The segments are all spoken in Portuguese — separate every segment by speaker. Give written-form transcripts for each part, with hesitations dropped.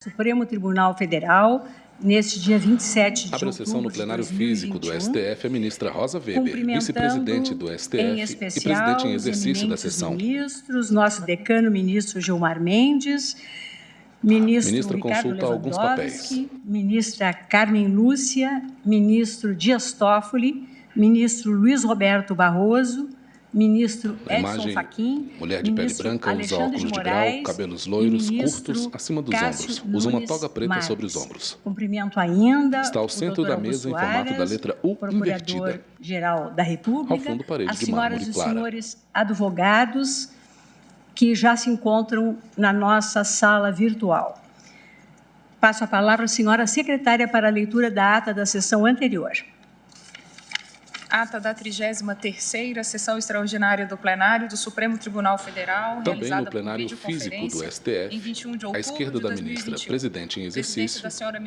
Speaker 1: Supremo Tribunal Federal, neste dia 27 de
Speaker 2: Abre a sessão no plenário físico do STF a ministra Rosa Weber, vice-presidente do STF e presidente em exercício da sessão.
Speaker 1: Ministros, nosso decano, ministro Gilmar Mendes, ministro Ricardo
Speaker 2: consulta alguns papéis.
Speaker 1: Lewandowski, ministra Carmen Lúcia, ministro Dias Toffoli, ministro Luiz Roberto Barroso, ministro Edson Fachin,
Speaker 2: mulher de pele branca, usa óculos de grau, cabelos loiros, curtos, acima dos ombros. Usa uma toga preta sobre os ombros.
Speaker 1: Cumprimento ainda
Speaker 2: está ao centro da mesa em formato da letra U invertida.
Speaker 1: Procurador-Geral da República,
Speaker 2: ao fundo, parede
Speaker 1: as
Speaker 2: de
Speaker 1: senhoras
Speaker 2: mármore
Speaker 1: e
Speaker 2: clara.
Speaker 1: senhores advogados que já se encontram na nossa sala virtual. Passo a palavra à senhora secretária para a leitura da ata da sessão anterior.
Speaker 3: Ata da 33ª Sessão Extraordinária do Plenário do Supremo Tribunal Federal,
Speaker 2: também
Speaker 3: realizada
Speaker 2: no plenário
Speaker 3: por
Speaker 2: físico do STF,
Speaker 3: em 21 de outubro
Speaker 2: à esquerda da ministra, presidente em exercício,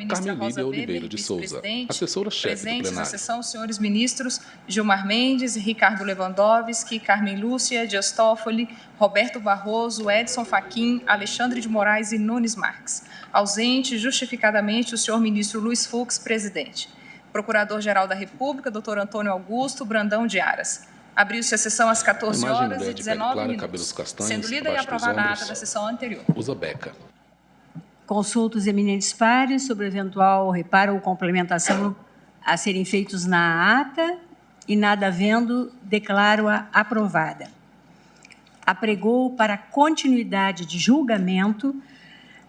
Speaker 2: Carmelília Oliveira de Souza, assessora-chefe do
Speaker 3: presentes na
Speaker 2: plenário.
Speaker 3: sessão, os senhores ministros Gilmar Mendes, Ricardo Lewandowski, Carmen Lúcia, Dias Toffoli, Roberto Barroso, Edson Fachin, Alexandre de Moraes e Nunes Marques. Ausente, justificadamente, o senhor ministro Luiz Fux, presidente. Procurador-Geral da República, Dr. Antônio Augusto Brandão de Aras. Abriu-se a sessão às 14 horas e 19 minutos, sendo lida e aprovada a ata da sessão anterior.
Speaker 2: Usa beca.
Speaker 1: Consulto os eminentes pares sobre eventual reparo ou complementação a serem feitos na ata e, nada havendo, declaro-a aprovada. Apregou para continuidade de julgamento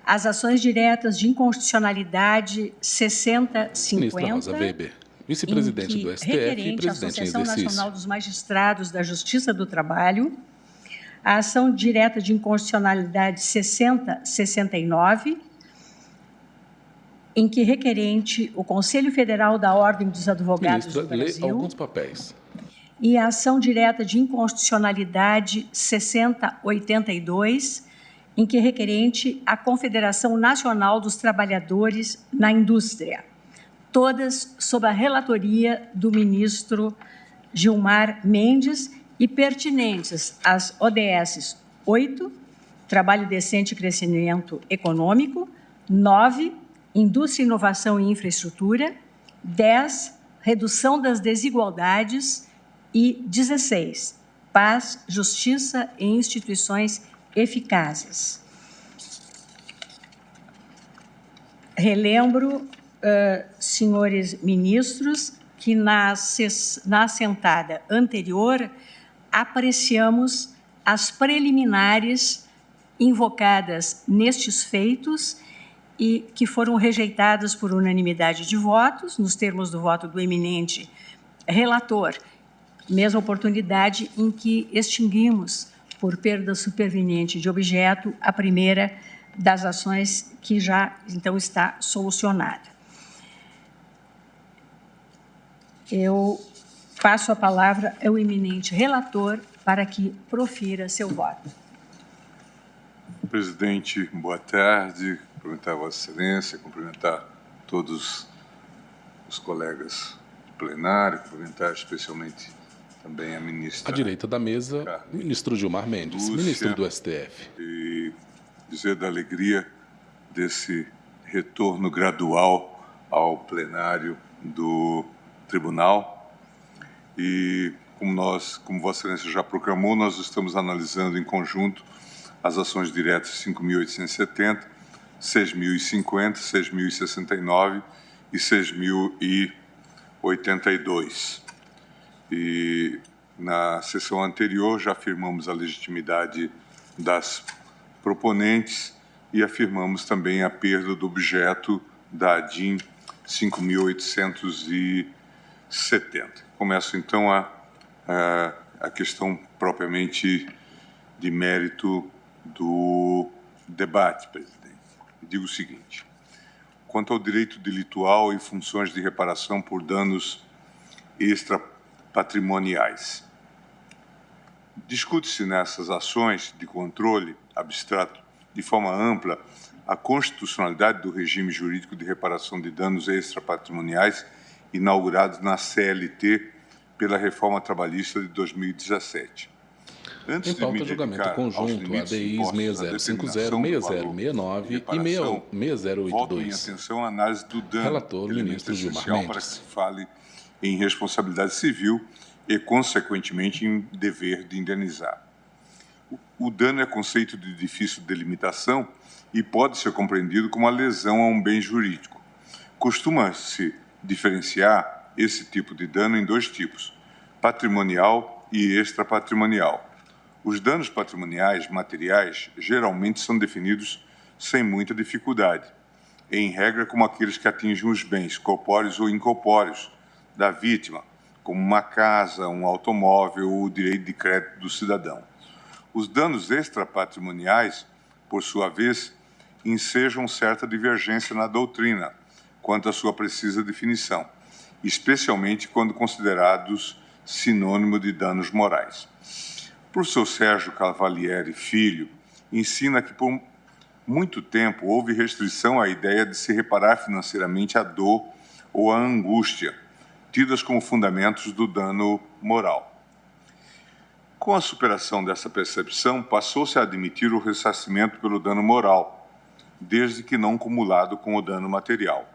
Speaker 1: as ações diretas de inconstitucionalidade 6050,
Speaker 2: Ministra Rosa Weber, vice-presidente do STF e presidente em
Speaker 1: Associação
Speaker 2: exercício.
Speaker 1: Nacional dos Magistrados da Justiça do Trabalho, a ação direta de inconstitucionalidade 6069, em que requerente o Conselho Federal da Ordem dos Advogados
Speaker 2: Ministra,
Speaker 1: do Brasil,
Speaker 2: lê alguns papéis.
Speaker 1: e a ação direta de inconstitucionalidade 6082, em que requerente a Confederação Nacional dos Trabalhadores na Indústria, todas sob a relatoria do ministro Gilmar Mendes e pertinentes às ODS 8, Trabalho Decente e Crescimento Econômico, 9, Indústria, Inovação e Infraestrutura, 10, Redução das Desigualdades e 16, Paz, Justiça e Instituições Eficazes. Relembro, senhores ministros, que na assentada anterior apreciamos as preliminares invocadas nestes feitos e que foram rejeitadas por unanimidade de votos, nos termos do voto do eminente relator, mesma oportunidade em que extinguimos, por perda superveniente de objeto, a primeira das ações que já, então, está solucionada. Eu passo a palavra ao eminente relator para que profira seu voto.
Speaker 4: Presidente, boa tarde. Cumprimentar a Vossa Excelência, cumprimentar todos os colegas do plenário, cumprimentar especialmente também a ministra.
Speaker 2: À direita da mesa,
Speaker 4: Carmen
Speaker 2: ministro Gilmar Mendes,
Speaker 4: Lúcia,
Speaker 2: ministro do STF.
Speaker 4: E dizer da alegria desse retorno gradual ao plenário do Tribunal. E como Vossa Excelência já proclamou, nós estamos analisando em conjunto as ações diretas 5.870, 6.050, 6.069 e 6.082. E na sessão anterior já afirmamos a legitimidade das proponentes e afirmamos também a perda do objeto da ADIM 5.870. Começo então a questão propriamente de mérito do debate, presidente. Digo o seguinte: quanto ao direito delitual e funções de reparação por danos extrapatrimoniais, discute-se nessas ações de controle abstrato de forma ampla a constitucionalidade do regime jurídico de reparação de danos extrapatrimoniais inaugurados na CLT pela reforma trabalhista de 2017.
Speaker 2: Em pauta, julgamento conjunto, ADIs 6050, 6069 e 6082.
Speaker 4: Volto minha atenção à análise do dano.
Speaker 2: Relator, ministro Gilmar Mendes.
Speaker 4: Para que se fale em responsabilidade civil e, consequentemente, em dever de indenizar. O dano é conceito de difícil delimitação e pode ser compreendido como a lesão a um bem jurídico. Costuma-se diferenciar esse tipo de dano em dois tipos, patrimonial e extrapatrimonial. Os danos patrimoniais materiais geralmente são definidos sem muita dificuldade, em regra como aqueles que atingem os bens corpóreos ou incorpóreos da vítima, como uma casa, um automóvel ou o direito de crédito do cidadão. Os danos extrapatrimoniais, por sua vez, ensejam certa divergência na doutrina quanto à sua precisa definição, especialmente quando considerados sinônimo de danos morais. O professor Sérgio Cavalieri Filho ensina que por muito tempo houve restrição à ideia de se reparar financeiramente a dor ou a angústia, tidas como fundamentos do dano moral. Com a superação dessa percepção, passou-se a admitir o ressarcimento pelo dano moral, desde que não cumulado com o dano material.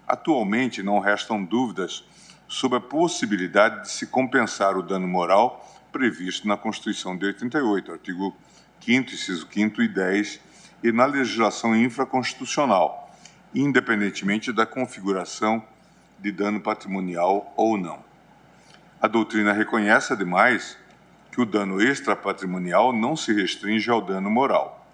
Speaker 4: Atualmente, não restam dúvidas sobre a possibilidade de se compensar o dano moral previsto na Constituição de 88, artigo 5º, inciso 5º e 10, e na legislação infraconstitucional, independentemente da configuração de dano patrimonial ou não. A doutrina reconhece, ademais, que o dano extrapatrimonial não se restringe ao dano moral.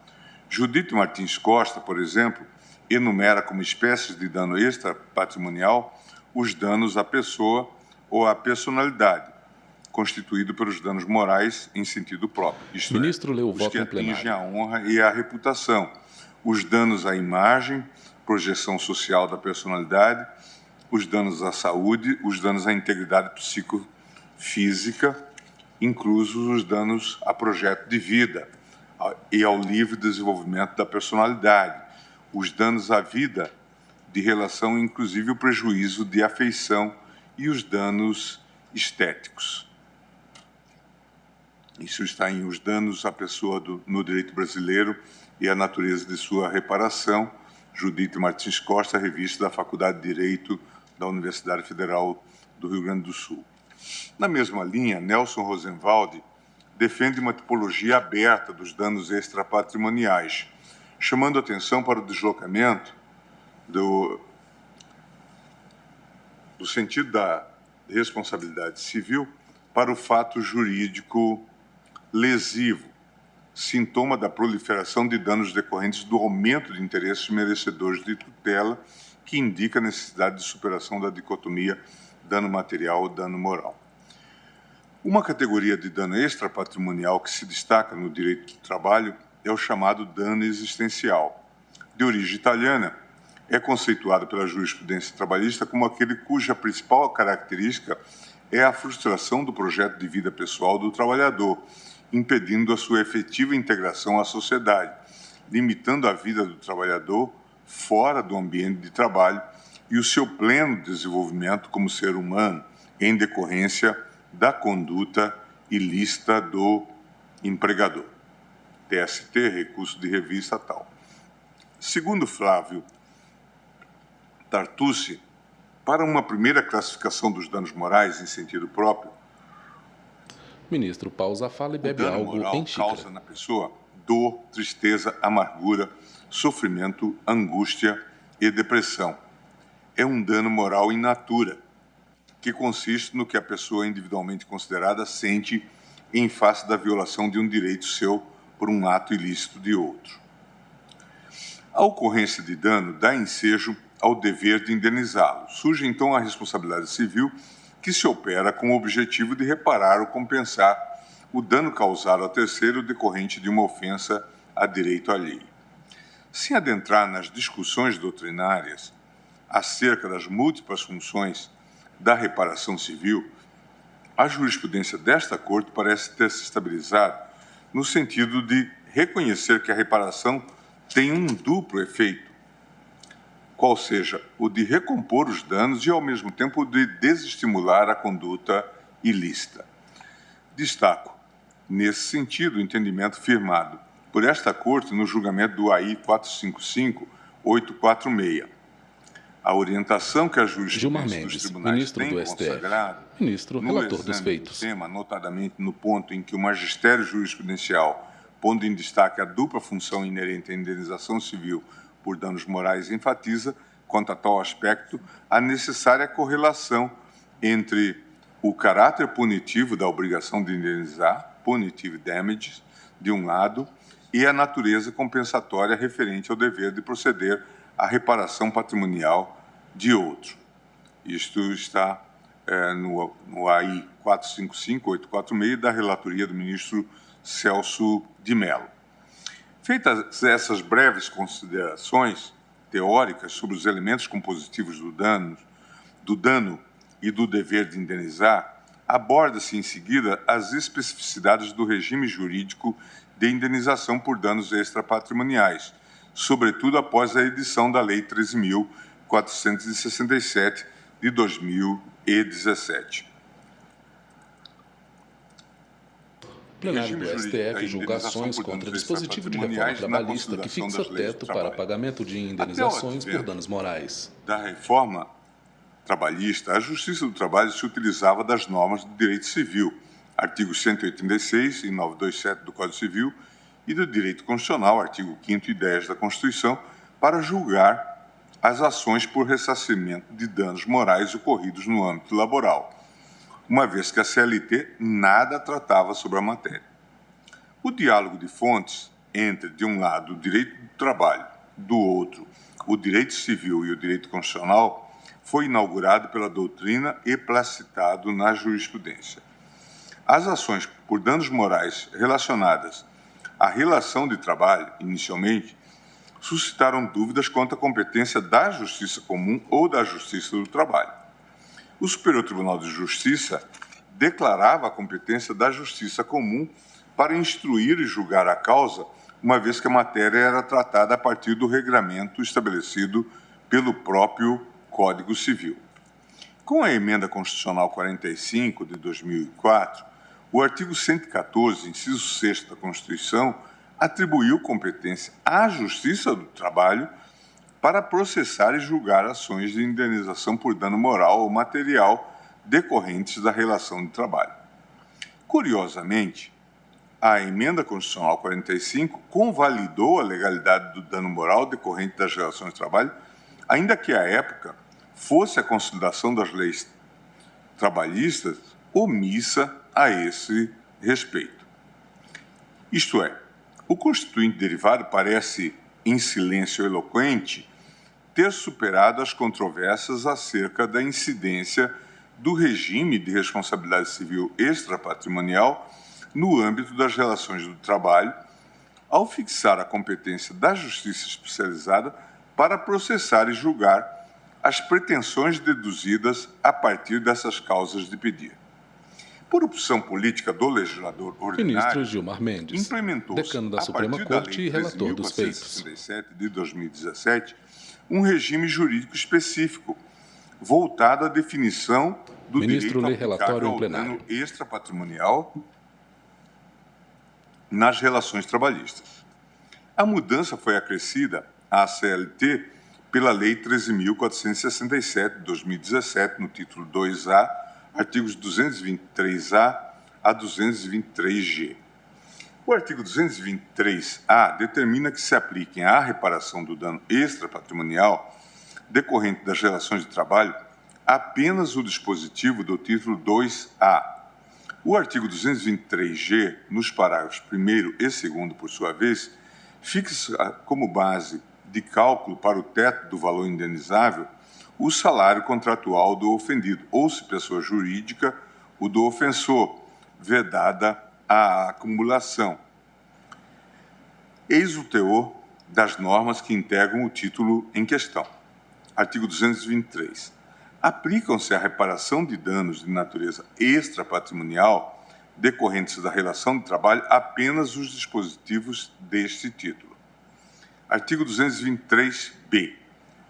Speaker 4: Judite Martins Costa, por exemplo, enumera como espécies de dano extrapatrimonial os danos à pessoa ou à personalidade, constituído pelos danos morais em sentido próprio, isto
Speaker 2: ministro leu o
Speaker 4: os
Speaker 2: voto
Speaker 4: que
Speaker 2: em plenário.
Speaker 4: atingem a honra e a reputação, os danos à imagem, projeção social da personalidade, os danos à saúde, os danos à integridade psicofísica, inclusos os danos a projeto de vida e ao livre desenvolvimento da personalidade, os danos à vida de relação, inclusive o prejuízo de afeição e os danos estéticos. Isso está em Os Danos à Pessoa no Direito Brasileiro e a Natureza de Sua Reparação, Judite Martins Costa, revista da Faculdade de Direito da Universidade Federal do Rio Grande do Sul. Na mesma linha, Nelson Rosenwald defende uma tipologia aberta dos danos extrapatrimoniais, chamando atenção para o deslocamento do sentido da responsabilidade civil para o fato jurídico lesivo, sintoma da proliferação de danos decorrentes do aumento de interesses merecedores de tutela, que indica a necessidade de superação da dicotomia dano material ou dano moral. Uma categoria de dano extrapatrimonial que se destaca no direito do trabalho é o chamado dano existencial. De origem italiana, é conceituado pela jurisprudência trabalhista como aquele cuja principal característica é a frustração do projeto de vida pessoal do trabalhador, impedindo a sua efetiva integração à sociedade, limitando a vida do trabalhador fora do ambiente de trabalho e o seu pleno desenvolvimento como ser humano, em decorrência da conduta ilícita do empregador. TST, recurso de revista tal. Segundo Flávio Tartucci, para uma primeira classificação dos danos morais em sentido próprio,
Speaker 2: ministro pausa a fala e bebe
Speaker 4: o dano
Speaker 2: algo
Speaker 4: moral
Speaker 2: em xícara.
Speaker 4: causa na pessoa dor, tristeza, amargura, sofrimento, angústia e depressão. É um dano moral in natura, que consiste no que a pessoa individualmente considerada sente em face da violação de um direito seu por um ato ilícito de outro. A ocorrência de dano dá ensejo ao dever de indenizá-lo. Surge então a responsabilidade civil, que se opera com o objetivo de reparar ou compensar o dano causado a terceiro decorrente de uma ofensa a direito alheio. Sem adentrar nas discussões doutrinárias acerca das múltiplas funções da reparação civil, a jurisprudência desta Corte parece ter se estabilizado no sentido de reconhecer que a reparação tem um duplo efeito, qual seja o de recompor os danos e, ao mesmo tempo, o de desestimular a conduta ilícita. Destaco nesse sentido, o entendimento firmado por esta Corte no julgamento do AI 455-846. A orientação que a jurisprudência dos tribunais
Speaker 2: ministro
Speaker 4: tem
Speaker 2: do STF,
Speaker 4: consagrado,
Speaker 2: ministro relator dos feitos.
Speaker 4: Do tema, notadamente no ponto em que o magistério jurisprudencial, pondo em destaque a dupla função inerente à indenização civil por danos morais, enfatiza, quanto a tal aspecto, a necessária correlação entre o caráter punitivo da obrigação de indenizar, punitive damages, de um lado, e a natureza compensatória referente ao dever de proceder à reparação patrimonial de outro. Isto está no AI 455-846 da relatoria do ministro Celso de Mello. Feitas essas breves considerações teóricas sobre os elementos compositivos do dano e do dever de indenizar, aborda-se em seguida as especificidades do regime jurídico de indenização por danos extrapatrimoniais, sobretudo após a edição da Lei 13.467 de 2017.
Speaker 2: Plenário do STF julga ações contra dispositivo de reforma trabalhista que fixa teto para pagamento de indenizações por danos morais.
Speaker 4: Da reforma trabalhista, a Justiça do Trabalho se utilizava das normas do direito civil, artigos 186 e 927 do Código Civil, e do direito constitucional, artigo 5º e 10 da Constituição, para julgar as ações por ressarcimento de danos morais ocorridos no âmbito laboral, uma vez que a CLT nada tratava sobre a matéria. O diálogo de fontes entre, de um lado, o direito do trabalho, do outro, o direito civil e o direito constitucional, foi inaugurado pela doutrina e placitado na jurisprudência. As ações por danos morais relacionadas à relação de trabalho, inicialmente, suscitaram dúvidas quanto à competência da Justiça Comum ou da Justiça do Trabalho. O Superior Tribunal de Justiça declarava a competência da Justiça Comum para instruir e julgar a causa, uma vez que a matéria era tratada a partir do regramento estabelecido pelo próprio Código Civil. Com a Emenda Constitucional 45 de 2004, o artigo 114, inciso 6 da Constituição, atribuiu competência à Justiça do Trabalho para processar e julgar ações de indenização por dano moral ou material decorrentes da relação de trabalho. Curiosamente, a Emenda Constitucional 45 convalidou a legalidade do dano moral decorrente das relações de trabalho, ainda que, à época, fosse a consolidação das leis trabalhistas omissa a esse respeito. Isto é, o constituinte derivado parece, em silêncio eloquente, ter superado as controvérsias acerca da incidência do regime de responsabilidade civil extrapatrimonial no âmbito das relações do trabalho, ao fixar a competência da Justiça Especializada para processar e julgar as pretensões deduzidas a partir dessas causas de pedir. Por opção política do legislador ordinário,
Speaker 2: ministro Gilmar Mendes,
Speaker 4: implementou-se,
Speaker 2: decano da
Speaker 4: a
Speaker 2: Suprema
Speaker 4: partir da
Speaker 2: Corte
Speaker 4: Lei
Speaker 2: e relator dos feitos,
Speaker 4: 13.467 de 2017, um regime jurídico específico, voltado à definição do
Speaker 2: ministro
Speaker 4: direito
Speaker 2: lê relatório
Speaker 4: aplicável
Speaker 2: em
Speaker 4: ao
Speaker 2: plenário.
Speaker 4: dano extrapatrimonial nas relações trabalhistas. A mudança foi acrescida à CLT pela Lei 13.467 de 2017, no título 2A, artigos 223A a 223G. O artigo 223A determina que se apliquem à reparação do dano extrapatrimonial decorrente das relações de trabalho apenas o dispositivo do título 2A. O artigo 223G, nos parágrafos 1º e 2º, por sua vez, fixa como base de cálculo para o teto do valor indenizável o salário contratual do ofendido, ou, se pessoa jurídica, o do ofensor, vedada a acumulação. Eis o teor das normas que integram o título em questão. Artigo 223. Aplicam-se à reparação de danos de natureza extrapatrimonial decorrentes da relação de trabalho apenas os dispositivos deste título. Artigo 223b.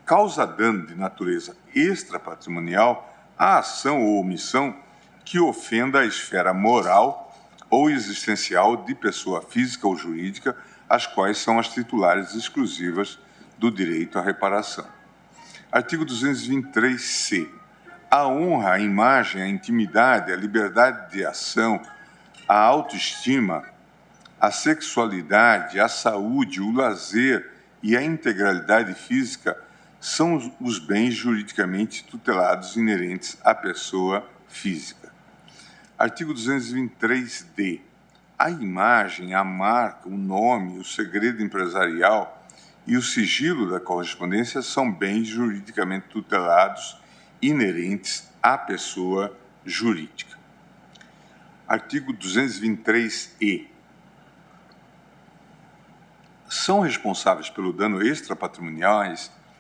Speaker 4: Causa dano de natureza extrapatrimonial a ação ou omissão que ofenda a esfera moral ou existencial de pessoa física ou jurídica, as quais são as titulares exclusivas do direito à reparação. Artigo 223-C. A honra, a imagem, a intimidade, a liberdade de ação, a autoestima, a sexualidade, a saúde, o lazer e a integralidade física são os bens juridicamente tutelados inerentes à pessoa física. Artigo 223-D. A imagem, a marca, o nome, o segredo empresarial e o sigilo da correspondência são bens juridicamente tutelados inerentes à pessoa jurídica. Artigo 223-E. São responsáveis pelo dano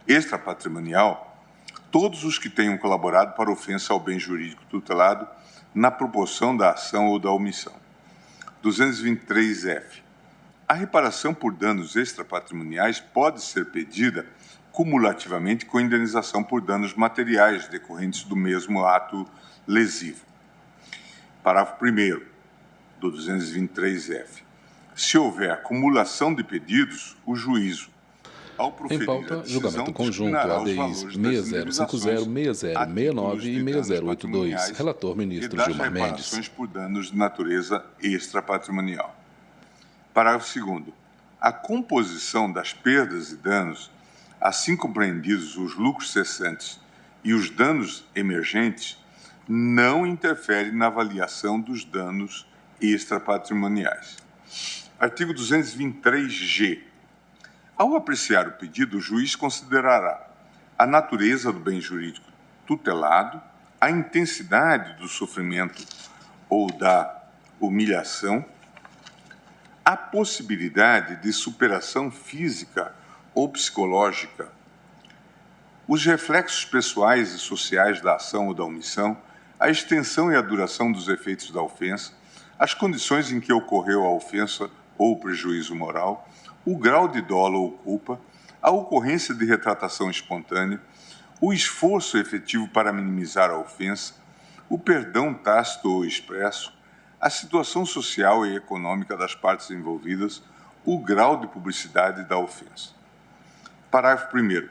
Speaker 4: extrapatrimonial todos os que tenham colaborado para ofensa ao bem jurídico tutelado na proporção da ação ou da omissão. 223-F. A reparação por danos extrapatrimoniais pode ser pedida cumulativamente com indenização por danos materiais decorrentes do mesmo ato lesivo. Parágrafo 1º do 223-F. Se houver acumulação de pedidos, o juízo, ao proferir
Speaker 2: em pauta, julgamento conjunto ADIs 6050, 6069 e 6082. Relator ministro Gilmar Mendes.
Speaker 4: Reparações por danos de natureza extrapatrimonial. Parágrafo 2º. A composição das perdas e danos, assim compreendidos os lucros cessantes e os danos emergentes, não interfere na avaliação dos danos extrapatrimoniais. Artigo 223-G. Ao apreciar o pedido, o juiz considerará a natureza do bem jurídico tutelado, a intensidade do sofrimento ou da humilhação, a possibilidade de superação física ou psicológica, os reflexos pessoais e sociais da ação ou da omissão, a extensão e a duração dos efeitos da ofensa, as condições em que ocorreu a ofensa ou prejuízo moral, o grau de dolo ou culpa, a ocorrência de retratação espontânea, o esforço efetivo para minimizar a ofensa, o perdão tácito ou expresso, a situação social e econômica das partes envolvidas, o grau de publicidade da ofensa. Parágrafo 1º.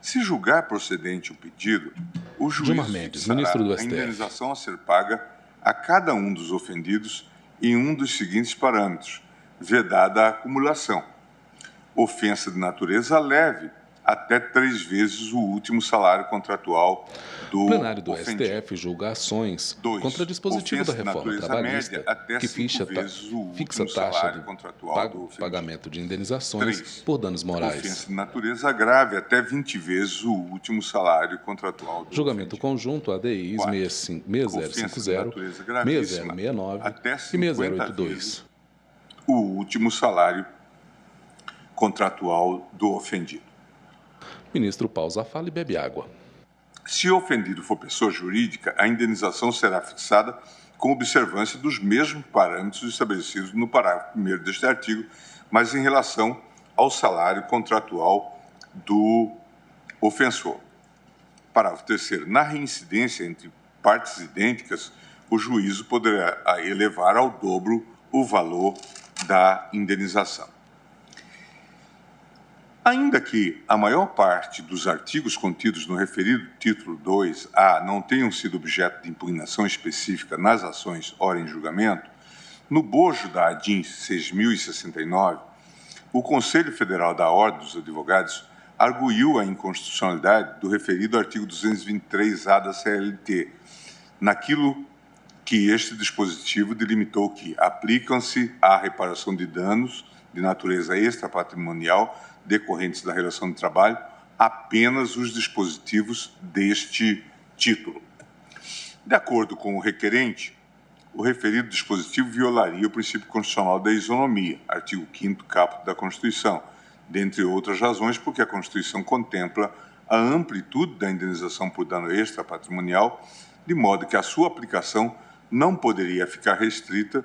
Speaker 4: Se julgar procedente o pedido, o juiz
Speaker 2: Gilmar Mendes, ministro do
Speaker 4: a
Speaker 2: STF.
Speaker 4: indenização a ser paga a cada um dos ofendidos em um dos seguintes parâmetros, vedada a acumulação. Ofensa de natureza leve, até 3 vezes o último salário contratual do
Speaker 2: plenário do
Speaker 4: ofendido.
Speaker 2: STF julga ações
Speaker 4: 2.
Speaker 2: contra dispositivo da
Speaker 4: Ofensa de
Speaker 2: reforma
Speaker 4: natureza
Speaker 2: trabalhista
Speaker 4: média, até
Speaker 2: que
Speaker 4: 5 vezes o
Speaker 2: fixa
Speaker 4: último
Speaker 2: taxa
Speaker 4: salário
Speaker 2: do
Speaker 4: contratual do ofendido.
Speaker 2: pagamento de indenizações
Speaker 4: 3.
Speaker 2: por danos morais.
Speaker 4: Ofensa de natureza grave, até 20 vezes o último salário contratual do
Speaker 2: Julgamento
Speaker 4: ofendido.
Speaker 2: conjunto ADIs 6050,
Speaker 4: Ofensa de natureza gravíssima,
Speaker 2: 6069
Speaker 4: até
Speaker 2: e
Speaker 4: 50
Speaker 2: 6082.
Speaker 4: vezes o último salário contratual do ofendido.
Speaker 2: Ministro pausa a fala e bebe água.
Speaker 4: Se o ofendido for pessoa jurídica, a indenização será fixada com observância dos mesmos parâmetros estabelecidos no parágrafo 1º deste artigo, mas em relação ao salário contratual do ofensor. Parágrafo 3º. Na reincidência entre partes idênticas, o juízo poderá elevar ao dobro o valor da indenização. Ainda que a maior parte dos artigos contidos no referido título 2A não tenham sido objeto de impugnação específica nas ações ora em julgamento, no bojo da ADIM 6069, o Conselho Federal da Ordem dos Advogados arguiu a inconstitucionalidade do referido artigo 223-A da CLT, naquilo que este dispositivo delimitou que aplicam-se à reparação de danos de natureza extrapatrimonial decorrentes da relação de trabalho apenas os dispositivos deste título. De acordo com o requerente, o referido dispositivo violaria o princípio constitucional da isonomia, artigo 5º caput da Constituição, dentre outras razões, porque a Constituição contempla a amplitude da indenização por dano extrapatrimonial, de modo que a sua aplicação não poderia ficar restrita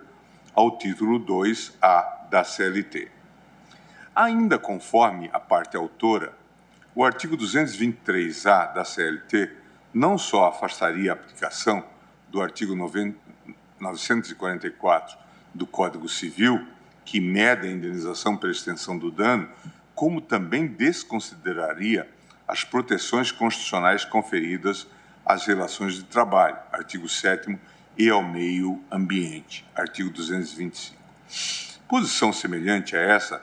Speaker 4: ao título 2A da CLT. Ainda conforme a parte autora, o artigo 223-A da CLT não só afastaria a aplicação do artigo 944 do Código Civil, que mede a indenização pela extensão do dano, como também desconsideraria as proteções constitucionais conferidas às relações de trabalho, artigo 7º, e ao meio ambiente, artigo 225. Posição semelhante a essa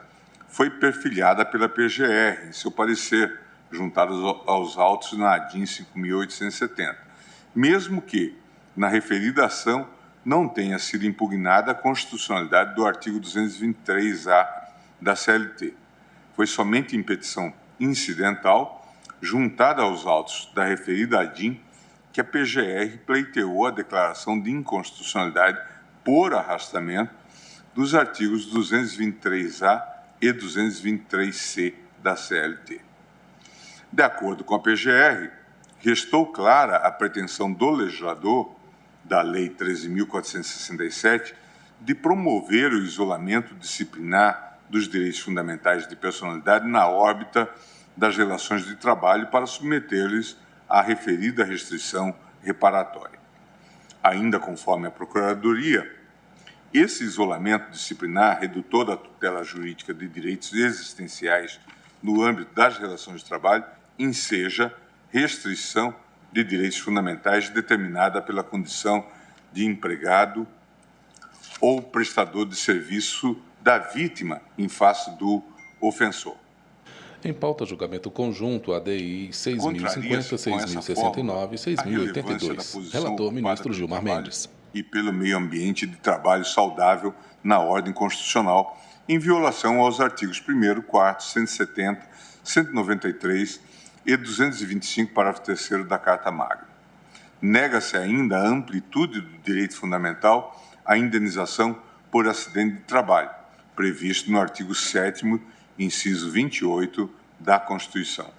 Speaker 4: foi perfilhada pela PGR, em seu parecer, juntados aos autos na ADIM 5.870, mesmo que, na referida ação, não tenha sido impugnada a constitucionalidade do artigo 223-A da CLT. Foi somente em petição incidental, juntada aos autos da referida ADIM, que a PGR pleiteou a declaração de inconstitucionalidade por arrastamento dos artigos 223-A e 223-C da CLT. De acordo com a PGR, restou clara a pretensão do legislador da Lei 13.467 de promover o isolamento disciplinar dos direitos fundamentais de personalidade na órbita das relações de trabalho para submeter-lhes à referida restrição reparatória. Ainda conforme a Procuradoria, esse isolamento disciplinar, redutor da tutela jurídica de direitos existenciais no âmbito das relações de trabalho, enseja restrição de direitos fundamentais determinada pela condição de empregado ou prestador de serviço da vítima em face do ofensor.
Speaker 2: Em pauta, julgamento conjunto, ADI 6.050, 6.069 e 6.082. Relator, ministro Gilmar Mendes.
Speaker 4: E pelo meio ambiente de trabalho saudável na ordem constitucional, em violação aos artigos 1º, 4º, 170, 193 e 225, parágrafo 3º da Carta Magna. Nega-se ainda a amplitude do direito fundamental à indenização por acidente de trabalho, previsto no artigo 7º, inciso 28 da Constituição.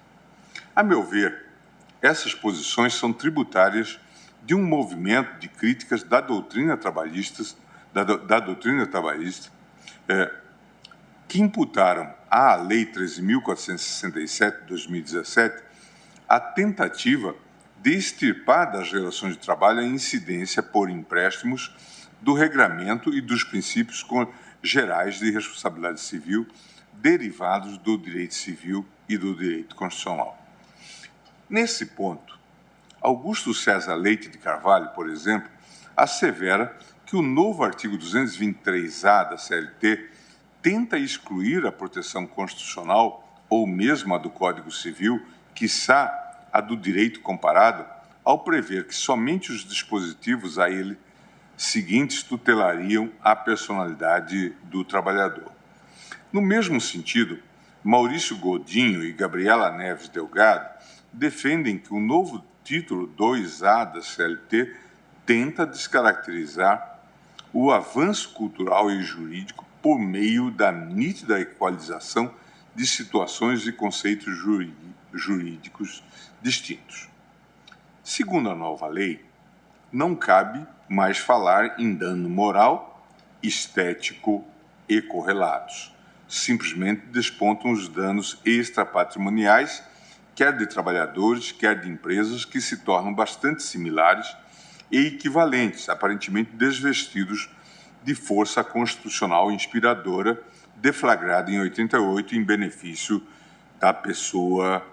Speaker 4: A meu ver, essas posições são tributárias de um movimento de críticas da doutrina trabalhista, que imputaram à Lei 13.467 de 2017 a tentativa de extirpar das relações de trabalho a incidência por empréstimos do regramento e dos princípios gerais de responsabilidade civil derivados do direito civil e do direito constitucional. Nesse ponto, Augusto César Leite de Carvalho, por exemplo, assevera que o novo artigo 223-A da CLT tenta excluir a proteção constitucional ou mesmo a do Código Civil, quiçá a do direito comparado, ao prever que somente os dispositivos a ele seguintes tutelariam a personalidade do trabalhador. No mesmo sentido, Maurício Godinho e Gabriela Neves Delgado defendem que o novo título 2A da CLT tenta descaracterizar o avanço cultural e jurídico por meio da nítida equalização de situações e conceitos jurídicos distintos. Segundo a nova lei, não cabe mais falar em dano moral, estético e correlatos. Simplesmente despontam os danos extrapatrimoniais, quer de trabalhadores, quer de empresas, que se tornam bastante similares e equivalentes, aparentemente desvestidos de força constitucional inspiradora, deflagrada em 88 em benefício da pessoa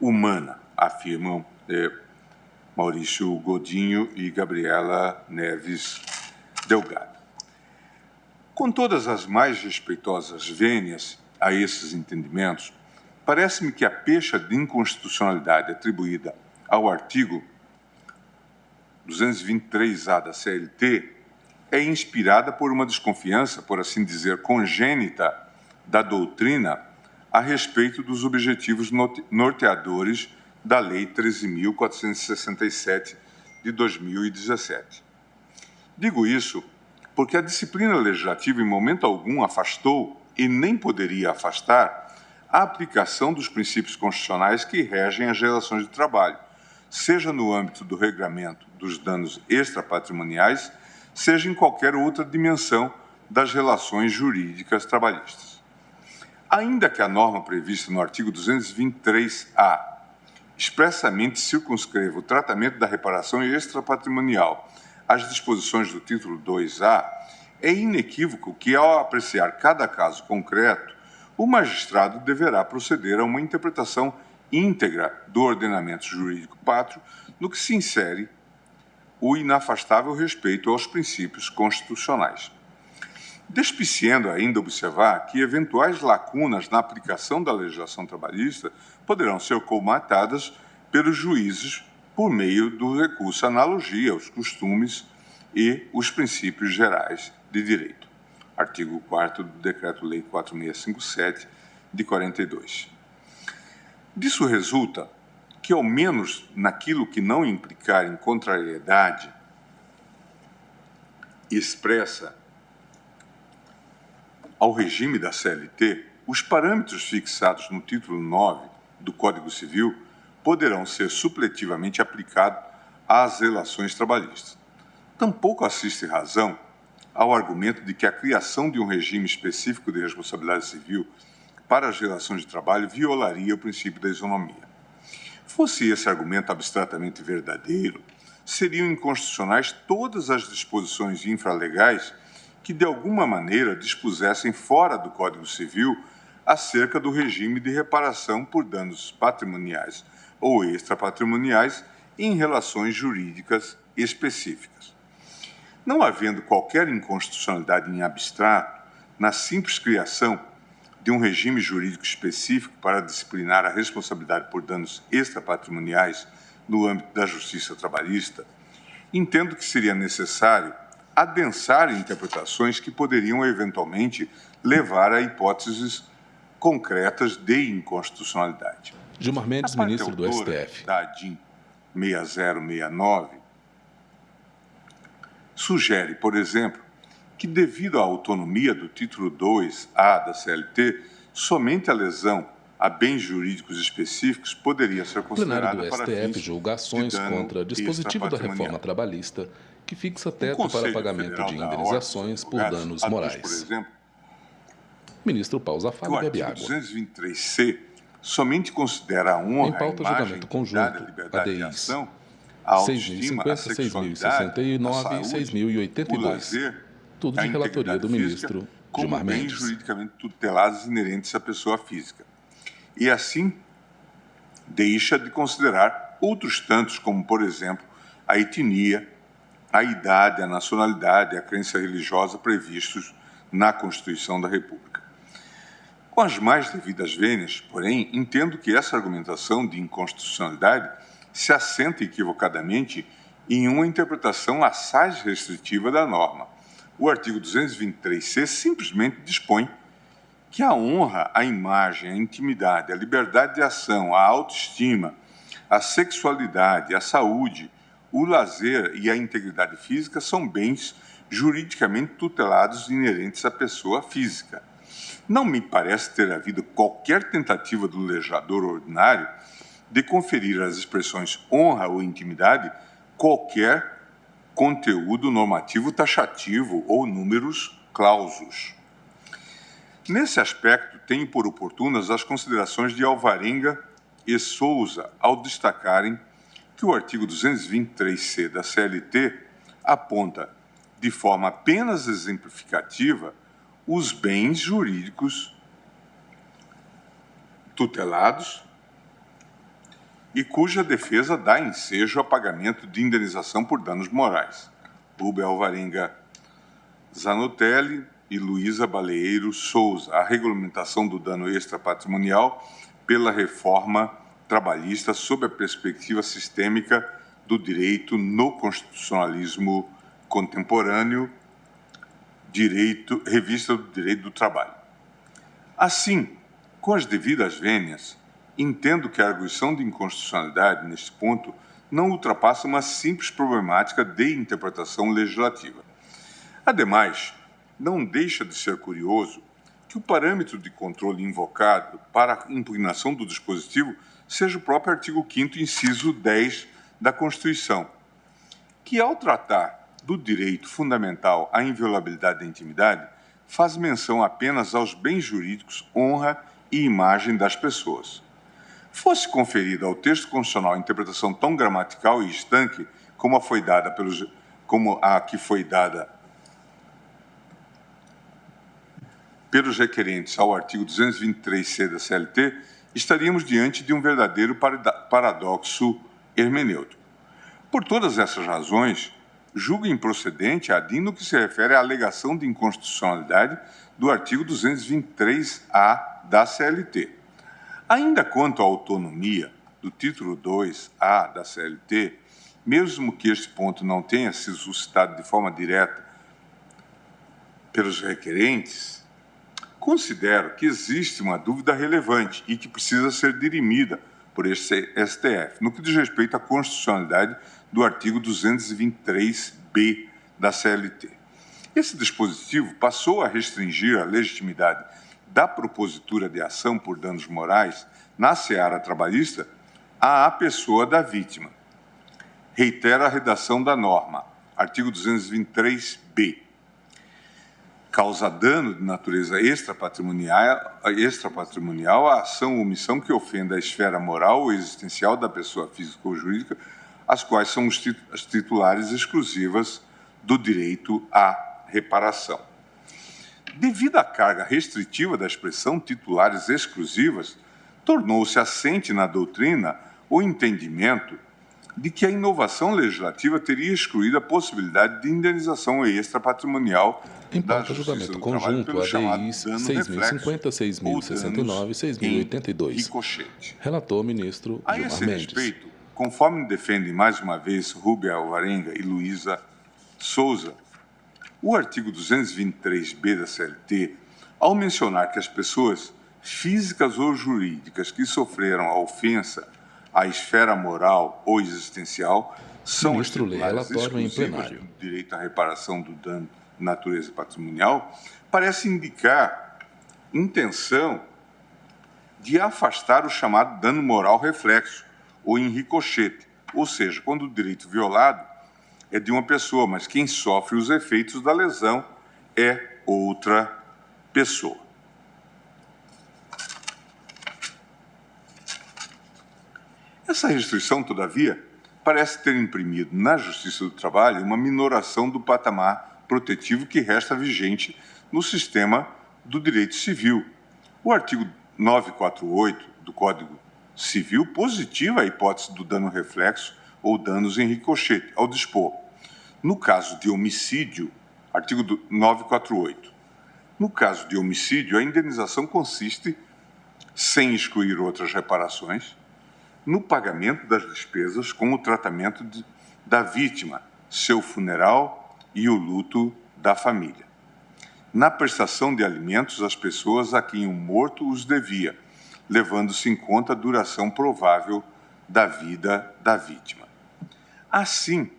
Speaker 4: humana, afirmam Maurício Godinho e Gabriela Neves Delgado. Com todas as mais respeitosas vênias a esses entendimentos, parece-me que a pecha de inconstitucionalidade atribuída ao artigo 223-A da CLT é inspirada por uma desconfiança, por assim dizer, congênita da doutrina a respeito dos objetivos norteadores da Lei 13.467 de 2017. Digo isso porque a disciplina legislativa em momento algum afastou e nem poderia afastar a aplicação dos princípios constitucionais que regem as relações de trabalho, seja no âmbito do regramento dos danos extrapatrimoniais, seja em qualquer outra dimensão das relações jurídicas trabalhistas. Ainda que a norma prevista no artigo 223-A expressamente circunscreva o tratamento da reparação extrapatrimonial às disposições do título 2A, é inequívoco que, ao apreciar cada caso concreto, o magistrado deverá proceder a uma interpretação íntegra do ordenamento jurídico pátrio, no que se insere o inafastável respeito aos princípios constitucionais. Despiciando ainda observar que eventuais lacunas na aplicação da legislação trabalhista poderão ser colmatadas pelos juízes por meio do recurso à analogia aos costumes e os princípios gerais de direito. Artigo 4º do Decreto-Lei 4657, de 42. Disso resulta que, ao menos naquilo que não implicar em contrariedade expressa ao regime da CLT, os parâmetros fixados no título 9 do Código Civil poderão ser supletivamente aplicados às relações trabalhistas. Tampouco assiste razão ao argumento de que a criação de um regime específico de responsabilidade civil para as relações de trabalho violaria o princípio da isonomia. Fosse esse argumento abstratamente verdadeiro, seriam inconstitucionais todas as disposições infralegais que, de alguma maneira, dispusessem fora do Código Civil acerca do regime de reparação por danos patrimoniais ou extrapatrimoniais em relações jurídicas específicas. Não havendo qualquer inconstitucionalidade em abstrato na simples criação de um regime jurídico específico para disciplinar a responsabilidade por danos extrapatrimoniais no âmbito da justiça trabalhista, entendo que seria necessário adensar interpretações que poderiam eventualmente levar a hipóteses concretas de inconstitucionalidade.
Speaker 2: Gilmar Mendes, ministro do STF.
Speaker 4: Da ADIM 6069 sugere, por exemplo, que, devido à autonomia do título 2A da CLT, somente a lesão a bens jurídicos específicos poderia ser considerada
Speaker 2: para fins
Speaker 4: do
Speaker 2: STF julga ações contra dispositivo da reforma trabalhista que fixa teto para pagamento de indenizações por danos morais.
Speaker 4: Por exemplo,
Speaker 2: Ministro pausa a fala e bebe água.
Speaker 4: O artigo 223C somente considera a honra,
Speaker 2: em pauta,
Speaker 4: a imagem,
Speaker 2: julgamento conjunto,
Speaker 4: a liberdade de
Speaker 2: ADIs,
Speaker 4: ação, a autoestima,
Speaker 2: 6.050,
Speaker 4: a sexualidade,
Speaker 2: 6.069
Speaker 4: a
Speaker 2: e
Speaker 4: saúde, o
Speaker 2: 6.082.
Speaker 4: lazer,
Speaker 2: Tudo
Speaker 4: a
Speaker 2: de relatoria
Speaker 4: integridade
Speaker 2: do
Speaker 4: física,
Speaker 2: ministro
Speaker 4: como
Speaker 2: Gilmar
Speaker 4: bens
Speaker 2: Mendes.
Speaker 4: juridicamente tutelados inerentes à pessoa física. E assim deixa de considerar outros tantos, como, por exemplo, a etnia, a idade, a nacionalidade, a crença religiosa previstos na Constituição da República. Com as mais devidas vênias, porém, entendo que essa argumentação de inconstitucionalidade se assenta equivocadamente em uma interpretação assaz restritiva da norma. O artigo 223C simplesmente dispõe que a honra, a imagem, a intimidade, a liberdade de ação, a autoestima, a sexualidade, a saúde, o lazer e a integridade física são bens juridicamente tutelados inerentes à pessoa física. Não me parece ter havido qualquer tentativa do legislador ordinário de conferir às expressões honra ou intimidade qualquer conteúdo normativo taxativo ou números clausos. Nesse aspecto, tenho por oportunas as considerações de Alvarenga e Souza ao destacarem que o artigo 223C da CLT aponta, de forma apenas exemplificativa, os bens jurídicos tutelados e cuja defesa dá ensejo a pagamento de indenização por danos morais. Rubem Alvarenga Zanotelli e Luísa Baleeiro Souza, a regulamentação do dano extrapatrimonial pela reforma trabalhista sob a perspectiva sistêmica do direito no constitucionalismo contemporâneo, Revista do Direito do Trabalho. Assim, com as devidas vênias, entendo que a arguição de inconstitucionalidade, neste ponto, não ultrapassa uma simples problemática de interpretação legislativa. Ademais, não deixa de ser curioso que o parâmetro de controle invocado para a impugnação do dispositivo seja o próprio artigo 5º, inciso 10 da Constituição, que, ao tratar do direito fundamental à inviolabilidade da intimidade, faz menção apenas aos bens jurídicos, honra e imagem das pessoas. Fosse conferida ao texto constitucional interpretação tão gramatical e estanque como a que foi dada pelos requerentes ao artigo 223C da CLT, estaríamos diante de um verdadeiro paradoxo hermenêutico. Por todas essas razões, julgo improcedente a ADIM no que se refere à alegação de inconstitucionalidade do artigo 223A da CLT. Ainda quanto à autonomia do título 2A da CLT, mesmo que este ponto não tenha sido suscitado de forma direta pelos requerentes, considero que existe uma dúvida relevante e que precisa ser dirimida por este STF, no que diz respeito à constitucionalidade do artigo 223B da CLT. Esse dispositivo passou a restringir a legitimidade da propositura de ação por danos morais na seara trabalhista à pessoa da vítima. Reitera a redação da norma, artigo 223B. Causa dano de natureza extrapatrimonial a ação ou omissão que ofenda a esfera moral ou existencial da pessoa física ou jurídica, as quais são as titulares exclusivas do direito à reparação. Devido à carga restritiva da expressão titulares exclusivas, tornou-se assente na doutrina o entendimento de que a inovação legislativa teria excluído a possibilidade de indenização extrapatrimonial
Speaker 2: em pauta, julgamento conjunto, ADI 6.050, 6.069 e 6.082. Relator, ministro Gilmar Mendes.
Speaker 4: A esse respeito, conforme defendem mais uma vez Rúbia Alvarenga e Luísa Souza, o artigo 223B da CLT, ao mencionar que as pessoas físicas ou jurídicas que sofreram a ofensa à esfera moral ou existencial são as titulares exclusivas do direito à reparação do dano de natureza patrimonial, parece indicar intenção de afastar o chamado dano moral reflexo, ou em ricochete, ou seja, quando o direito violado é de uma pessoa, mas quem sofre os efeitos da lesão é outra pessoa. Essa restrição, todavia, parece ter imprimido na Justiça do Trabalho uma minoração do patamar protetivo que resta vigente no sistema do direito civil. O artigo 948 do Código Civil positiva a hipótese do dano reflexo ou danos em ricochete, ao dispor, no caso de homicídio, artigo 948, no caso de homicídio, a indenização consiste, sem excluir outras reparações, no pagamento das despesas com o tratamento da vítima, seu funeral e o luto da família. Na prestação de alimentos às pessoas a quem o morto os devia, levando-se em conta a duração provável da vida da vítima. Assim,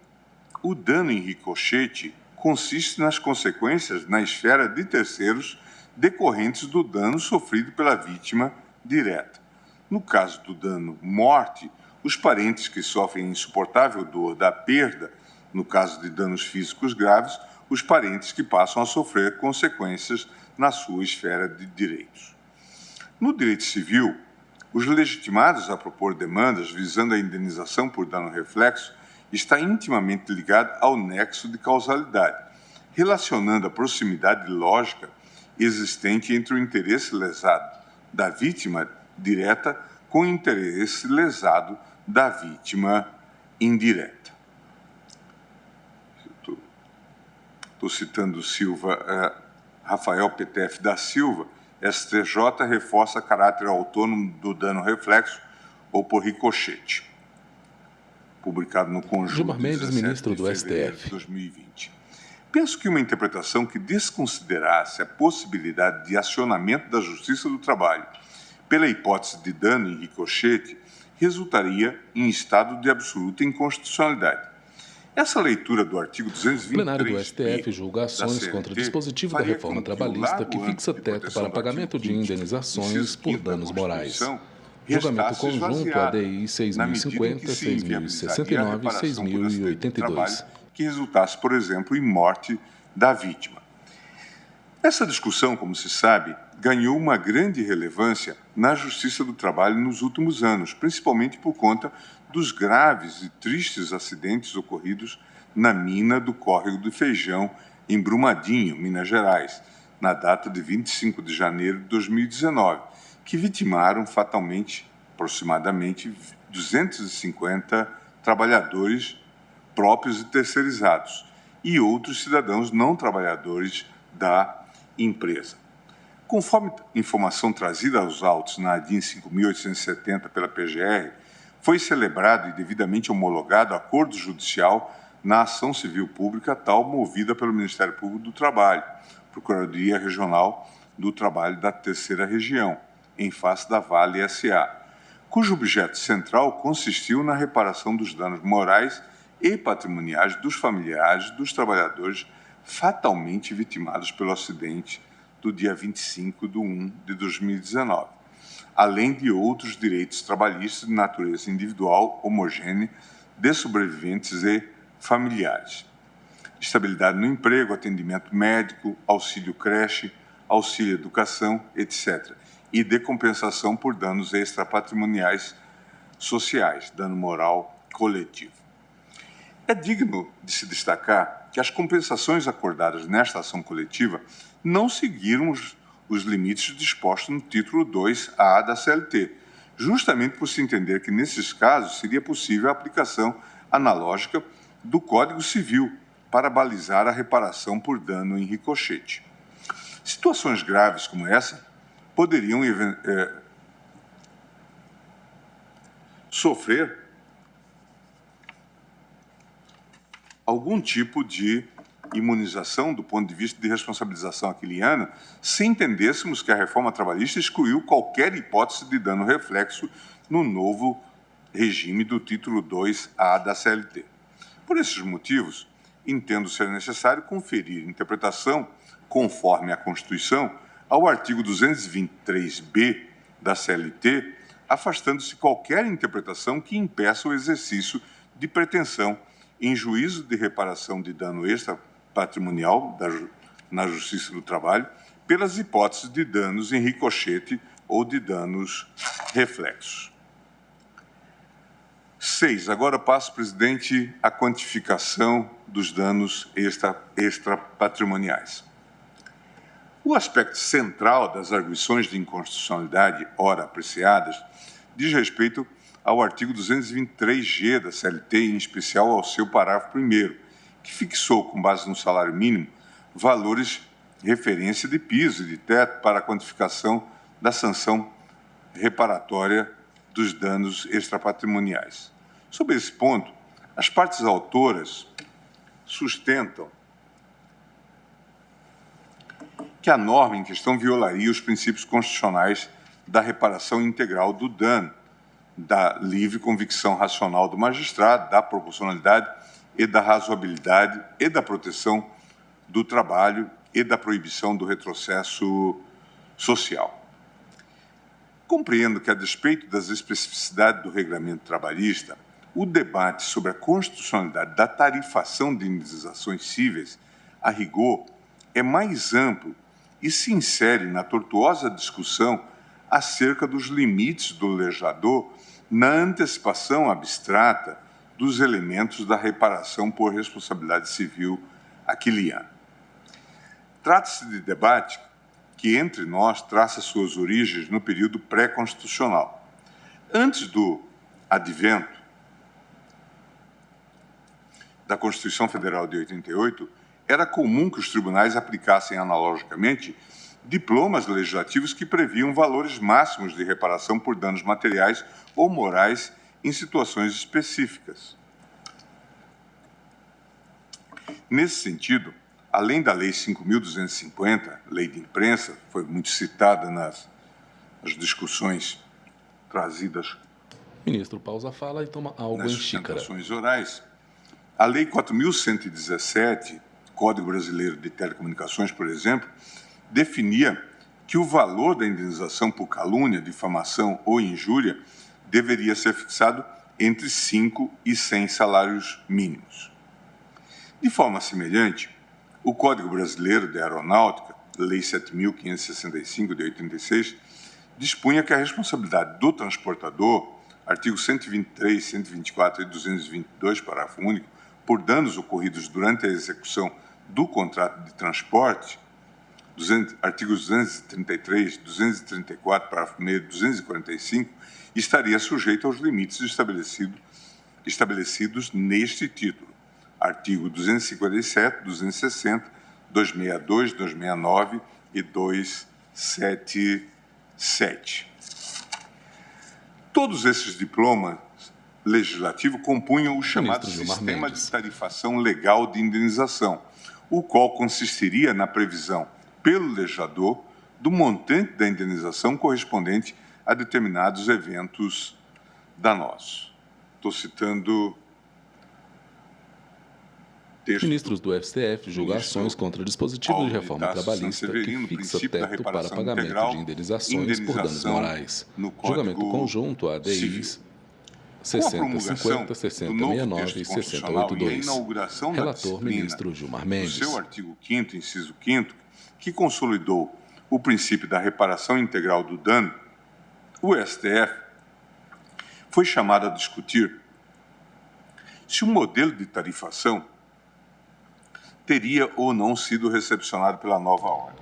Speaker 4: o dano em ricochete consiste nas consequências na esfera de terceiros decorrentes do dano sofrido pela vítima direta. No caso do dano morte, os parentes que sofrem a insuportável dor da perda, no caso de danos físicos graves, os parentes que passam a sofrer consequências na sua esfera de direitos. No direito civil, os legitimados a propor demandas visando a indenização por dano reflexo está intimamente ligado ao nexo de causalidade, relacionando a proximidade lógica existente entre o interesse lesado da vítima direta com o interesse lesado da vítima indireta. Estou citando Rafael PTF da Silva, STJ reforça caráter autônomo do dano reflexo ou por ricochete. Publicado no Conjunto
Speaker 2: Gilmar Mendes, ministro do
Speaker 4: STF de 2020. Penso que uma interpretação que desconsiderasse a possibilidade de acionamento da Justiça do Trabalho pela hipótese de dano em ricochete resultaria em estado de absoluta inconstitucionalidade. Essa leitura do artigo 223...
Speaker 2: Plenário do STF julga ações contra o dispositivo da reforma trabalhista que fixa teto para pagamento de indenizações por danos morais. Julgamento conjunto ADI 6.050, 6.069 e 6.082.
Speaker 4: Que resultasse, por exemplo, em morte da vítima. Essa discussão, como se sabe, ganhou uma grande relevância na Justiça do Trabalho nos últimos anos, principalmente por conta dos graves e tristes acidentes ocorridos na mina do Córrego do Feijão, em Brumadinho, Minas Gerais, na data de 25 de janeiro de 2019, que vitimaram fatalmente aproximadamente 250 trabalhadores próprios e terceirizados e outros cidadãos não trabalhadores da empresa. Conforme informação trazida aos autos na ADIM 5.870 pela PGR, foi celebrado e devidamente homologado acordo judicial na ação civil pública tal movida pelo Ministério Público do Trabalho, Procuradoria Regional do Trabalho da Terceira Região, em face da Vale S.A., cujo objeto central consistiu na reparação dos danos morais e patrimoniais dos familiares dos trabalhadores fatalmente vitimados pelo acidente do dia 25/1/2019, além de outros direitos trabalhistas de natureza individual homogênea de sobreviventes e familiares. Estabilidade no emprego, atendimento médico, auxílio creche, auxílio educação, etc., e de compensação por danos extrapatrimoniais sociais, dano moral coletivo. É digno de se destacar que as compensações acordadas nesta ação coletiva não seguiram os limites dispostos no título 2A da CLT, justamente por se entender que, nesses casos, seria possível a aplicação analógica do Código Civil para balizar a reparação por dano em ricochete. Situações graves como essa poderiam sofrer algum tipo de imunização do ponto de vista de responsabilização aquiliana se entendêssemos que a reforma trabalhista excluiu qualquer hipótese de dano reflexo no novo regime do título 2A da CLT. Por esses motivos, entendo ser necessário conferir interpretação, conforme a Constituição, ao artigo 223b da CLT, afastando-se qualquer interpretação que impeça o exercício de pretensão em juízo de reparação de dano extrapatrimonial na Justiça do Trabalho pelas hipóteses de danos em ricochete ou de danos reflexos. 6. Agora passo, presidente, à quantificação dos danos extrapatrimoniais. O aspecto central das arguições de inconstitucionalidade, ora apreciadas, diz respeito ao artigo 223G da CLT, em especial ao seu parágrafo 1º, que fixou, com base no salário mínimo, valores referência de piso e de teto para a quantificação da sanção reparatória dos danos extrapatrimoniais. Sobre esse ponto, as partes autoras sustentam que a norma em questão violaria os princípios constitucionais da reparação integral do dano, da livre convicção racional do magistrado, da proporcionalidade e da razoabilidade e da proteção do trabalho e da proibição do retrocesso social. Compreendo que, a despeito das especificidades do regulamento trabalhista, o debate sobre a constitucionalidade da tarifação de indenizações cíveis, a rigor, é mais amplo e se insere na tortuosa discussão acerca dos limites do legislador na antecipação abstrata dos elementos da reparação por responsabilidade civil aquiliana. Trata-se de debate que, entre nós, traça suas origens no período pré-constitucional. Antes do advento da Constituição Federal de 88, era comum que os tribunais aplicassem analogicamente diplomas legislativos que previam valores máximos de reparação por danos materiais ou morais em situações específicas. Nesse sentido, além da Lei 5.250, Lei de Imprensa, foi muito citada nas discussões trazidas.
Speaker 2: O ministro pausa a fala e toma algo em xícara.
Speaker 4: Nas sustentações orais, a Lei 4.117, Código Brasileiro de Telecomunicações, por exemplo, definia que o valor da indenização por calúnia, difamação ou injúria deveria ser fixado entre 5 e 100 salários mínimos. De forma semelhante, o Código Brasileiro de Aeronáutica, Lei 7.565 de 86, dispunha que a responsabilidade do transportador, artigos 123, 124 e 222, parágrafo único, por danos ocorridos durante a execução do contrato de transporte artigos 233, 234, parágrafo 1º, 245, estaria sujeito aos limites estabelecidos neste título. Artigo 257, 260, 262, 269 e 277. Todos esses diplomas legislativos compunham o chamado Sistema de Tarifação Legal de Indenização, o qual consistiria na previsão, pelo legislador, do montante da indenização correspondente a determinados eventos danosos. Estou citando...
Speaker 2: Ministros do STF julgam ações contra dispositivos de reforma trabalhista que fixa teto para pagamento de indenizações por danos morais. Julgamento conjunto ADIs 6050, 6069 e 682. Relator, ministro Gilmar Mendes.
Speaker 4: No seu artigo 5º, inciso 5º, que consolidou o princípio da reparação integral do dano, o STF foi chamado a discutir se o modelo de tarifação teria ou não sido recepcionado pela nova ordem.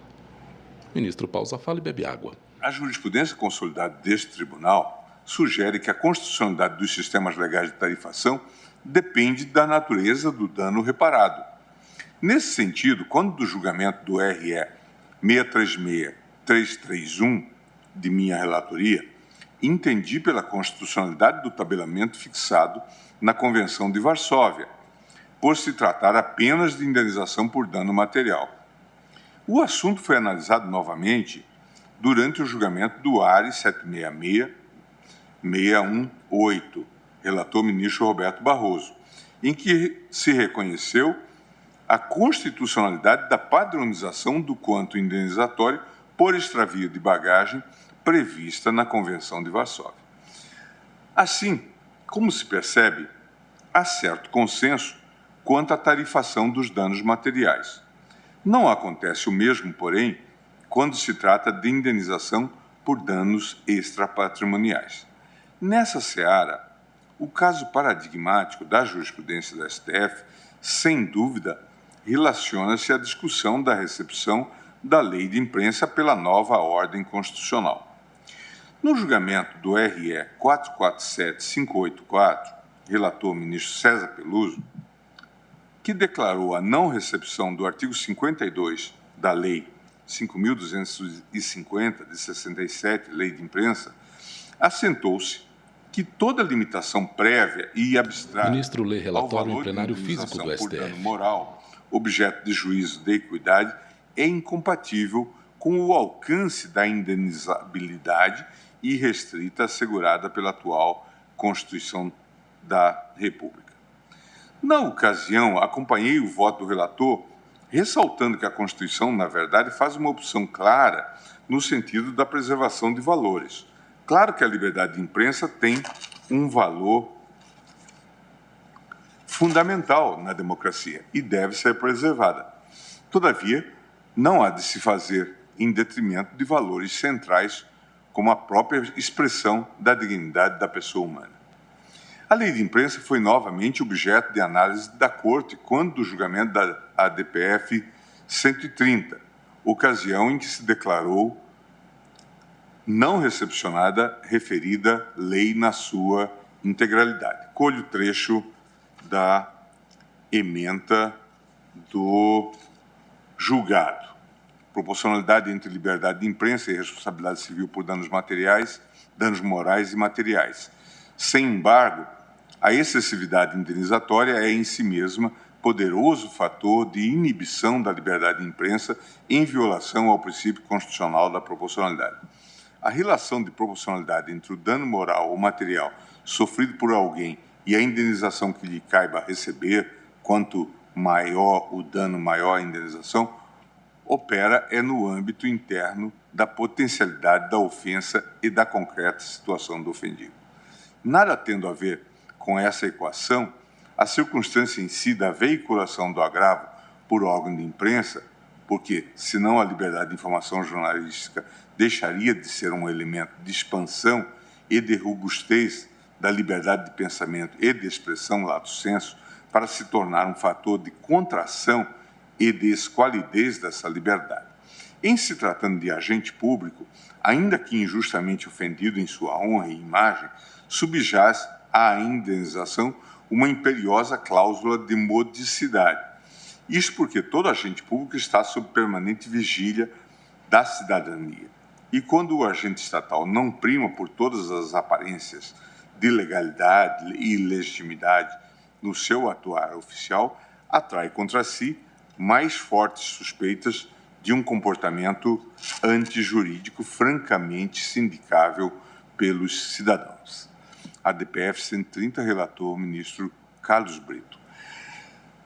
Speaker 2: Ministro pausa, fala e bebe água.
Speaker 4: A jurisprudência consolidada deste tribunal sugere que a constitucionalidade dos sistemas legais de tarifação depende da natureza do dano reparado. Nesse sentido, quando do julgamento do RE 636-331, de minha relatoria, entendi pela constitucionalidade do tabelamento fixado na Convenção de Varsóvia, por se tratar apenas de indenização por dano material. O assunto foi analisado novamente durante o julgamento do ARE 766-618, relator ministro Roberto Barroso, em que se reconheceu a constitucionalidade da padronização do quanto indenizatório por extravio de bagagem prevista na Convenção de Varsóvia. Assim, como se percebe, há certo consenso quanto à tarifação dos danos materiais. Não acontece o mesmo, porém, quando se trata de indenização por danos extrapatrimoniais. Nessa seara, o caso paradigmático da jurisprudência da STF, sem dúvida, relaciona-se à discussão da recepção da lei de imprensa pela nova ordem constitucional. No julgamento do RE 447584, relator ministro César Peluso, que declarou a não recepção do artigo 52 da Lei 5.250, de 67, Lei de Imprensa, assentou-se que toda limitação prévia e abstrata
Speaker 2: ministro lê relatório em plenário físico do STF.
Speaker 4: Por dano moral, objeto de juízo de equidade, é incompatível com o alcance da indenizabilidade irrestrita assegurada pela atual Constituição da República. Na ocasião, acompanhei o voto do relator, ressaltando que a Constituição, na verdade, faz uma opção clara no sentido da preservação de valores. Claro que a liberdade de imprensa tem um valor fundamental na democracia e deve ser preservada. Todavia, não há de se fazer em detrimento de valores centrais, como a própria expressão da dignidade da pessoa humana. A lei de imprensa foi novamente objeto de análise da Corte quando do julgamento da ADPF 130, ocasião em que se declarou não recepcionada referida lei na sua integralidade. Colho o trecho da ementa do julgado. Proporcionalidade entre liberdade de imprensa e responsabilidade civil por danos materiais, danos morais e materiais. Sem embargo, a excessividade indenizatória é em si mesma poderoso fator de inibição da liberdade de imprensa em violação ao princípio constitucional da proporcionalidade. A relação de proporcionalidade entre o dano moral ou material sofrido por alguém e a indenização que lhe caiba receber, quanto maior o dano, maior a indenização, opera no âmbito interno da potencialidade da ofensa e da concreta situação do ofendido. Nada tendo a ver com essa equação, a circunstância em si da veiculação do agravo por órgão de imprensa, porque, senão a liberdade de informação jornalística deixaria de ser um elemento de expansão e de robustez da liberdade de pensamento e de expressão, lato sensu, para se tornar um fator de contração e de esqualidez dessa liberdade. Em se tratando de agente público, ainda que injustamente ofendido em sua honra e imagem, subjaz à indenização uma imperiosa cláusula de modicidade. Isso porque todo agente público está sob permanente vigília da cidadania. E quando o agente estatal não prima por todas as aparências de legalidade e legitimidade no seu atuar oficial, atrai contra si mais fortes suspeitas de um comportamento antijurídico francamente sindicável pelos cidadãos. A DPF 130, relator o ministro Carlos Brito.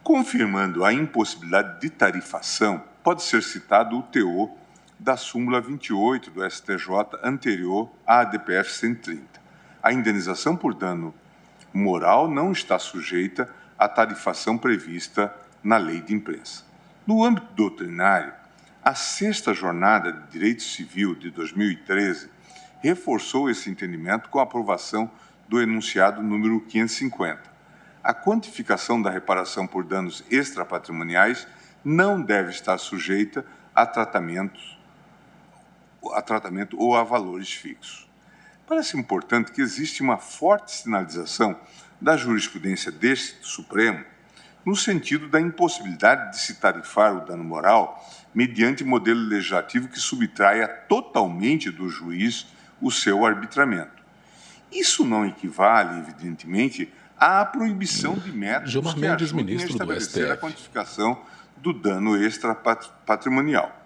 Speaker 4: Confirmando a impossibilidade de tarifação, pode ser citado o teor da súmula 28 do STJ anterior à DPF 130. A indenização por dano moral não está sujeita à tarifação prevista na Lei de Imprensa. No âmbito doutrinário, a 6ª Jornada de Direito Civil de 2013 reforçou esse entendimento com a aprovação do enunciado número 550. A quantificação da reparação por danos extrapatrimoniais não deve estar sujeita a tratamento ou a valores fixos. Parece importante que existe uma forte sinalização da jurisprudência deste Supremo no sentido da impossibilidade de se tarifar o dano moral mediante modelo legislativo que subtraia totalmente do juiz o seu arbitramento. Isso não equivale, evidentemente, à proibição de métodos
Speaker 2: Gilmar
Speaker 4: que
Speaker 2: Mendes,
Speaker 4: ajudem a
Speaker 2: ministro do
Speaker 4: estabelecer
Speaker 2: STF.
Speaker 4: a quantificação do dano extrapatrimonial.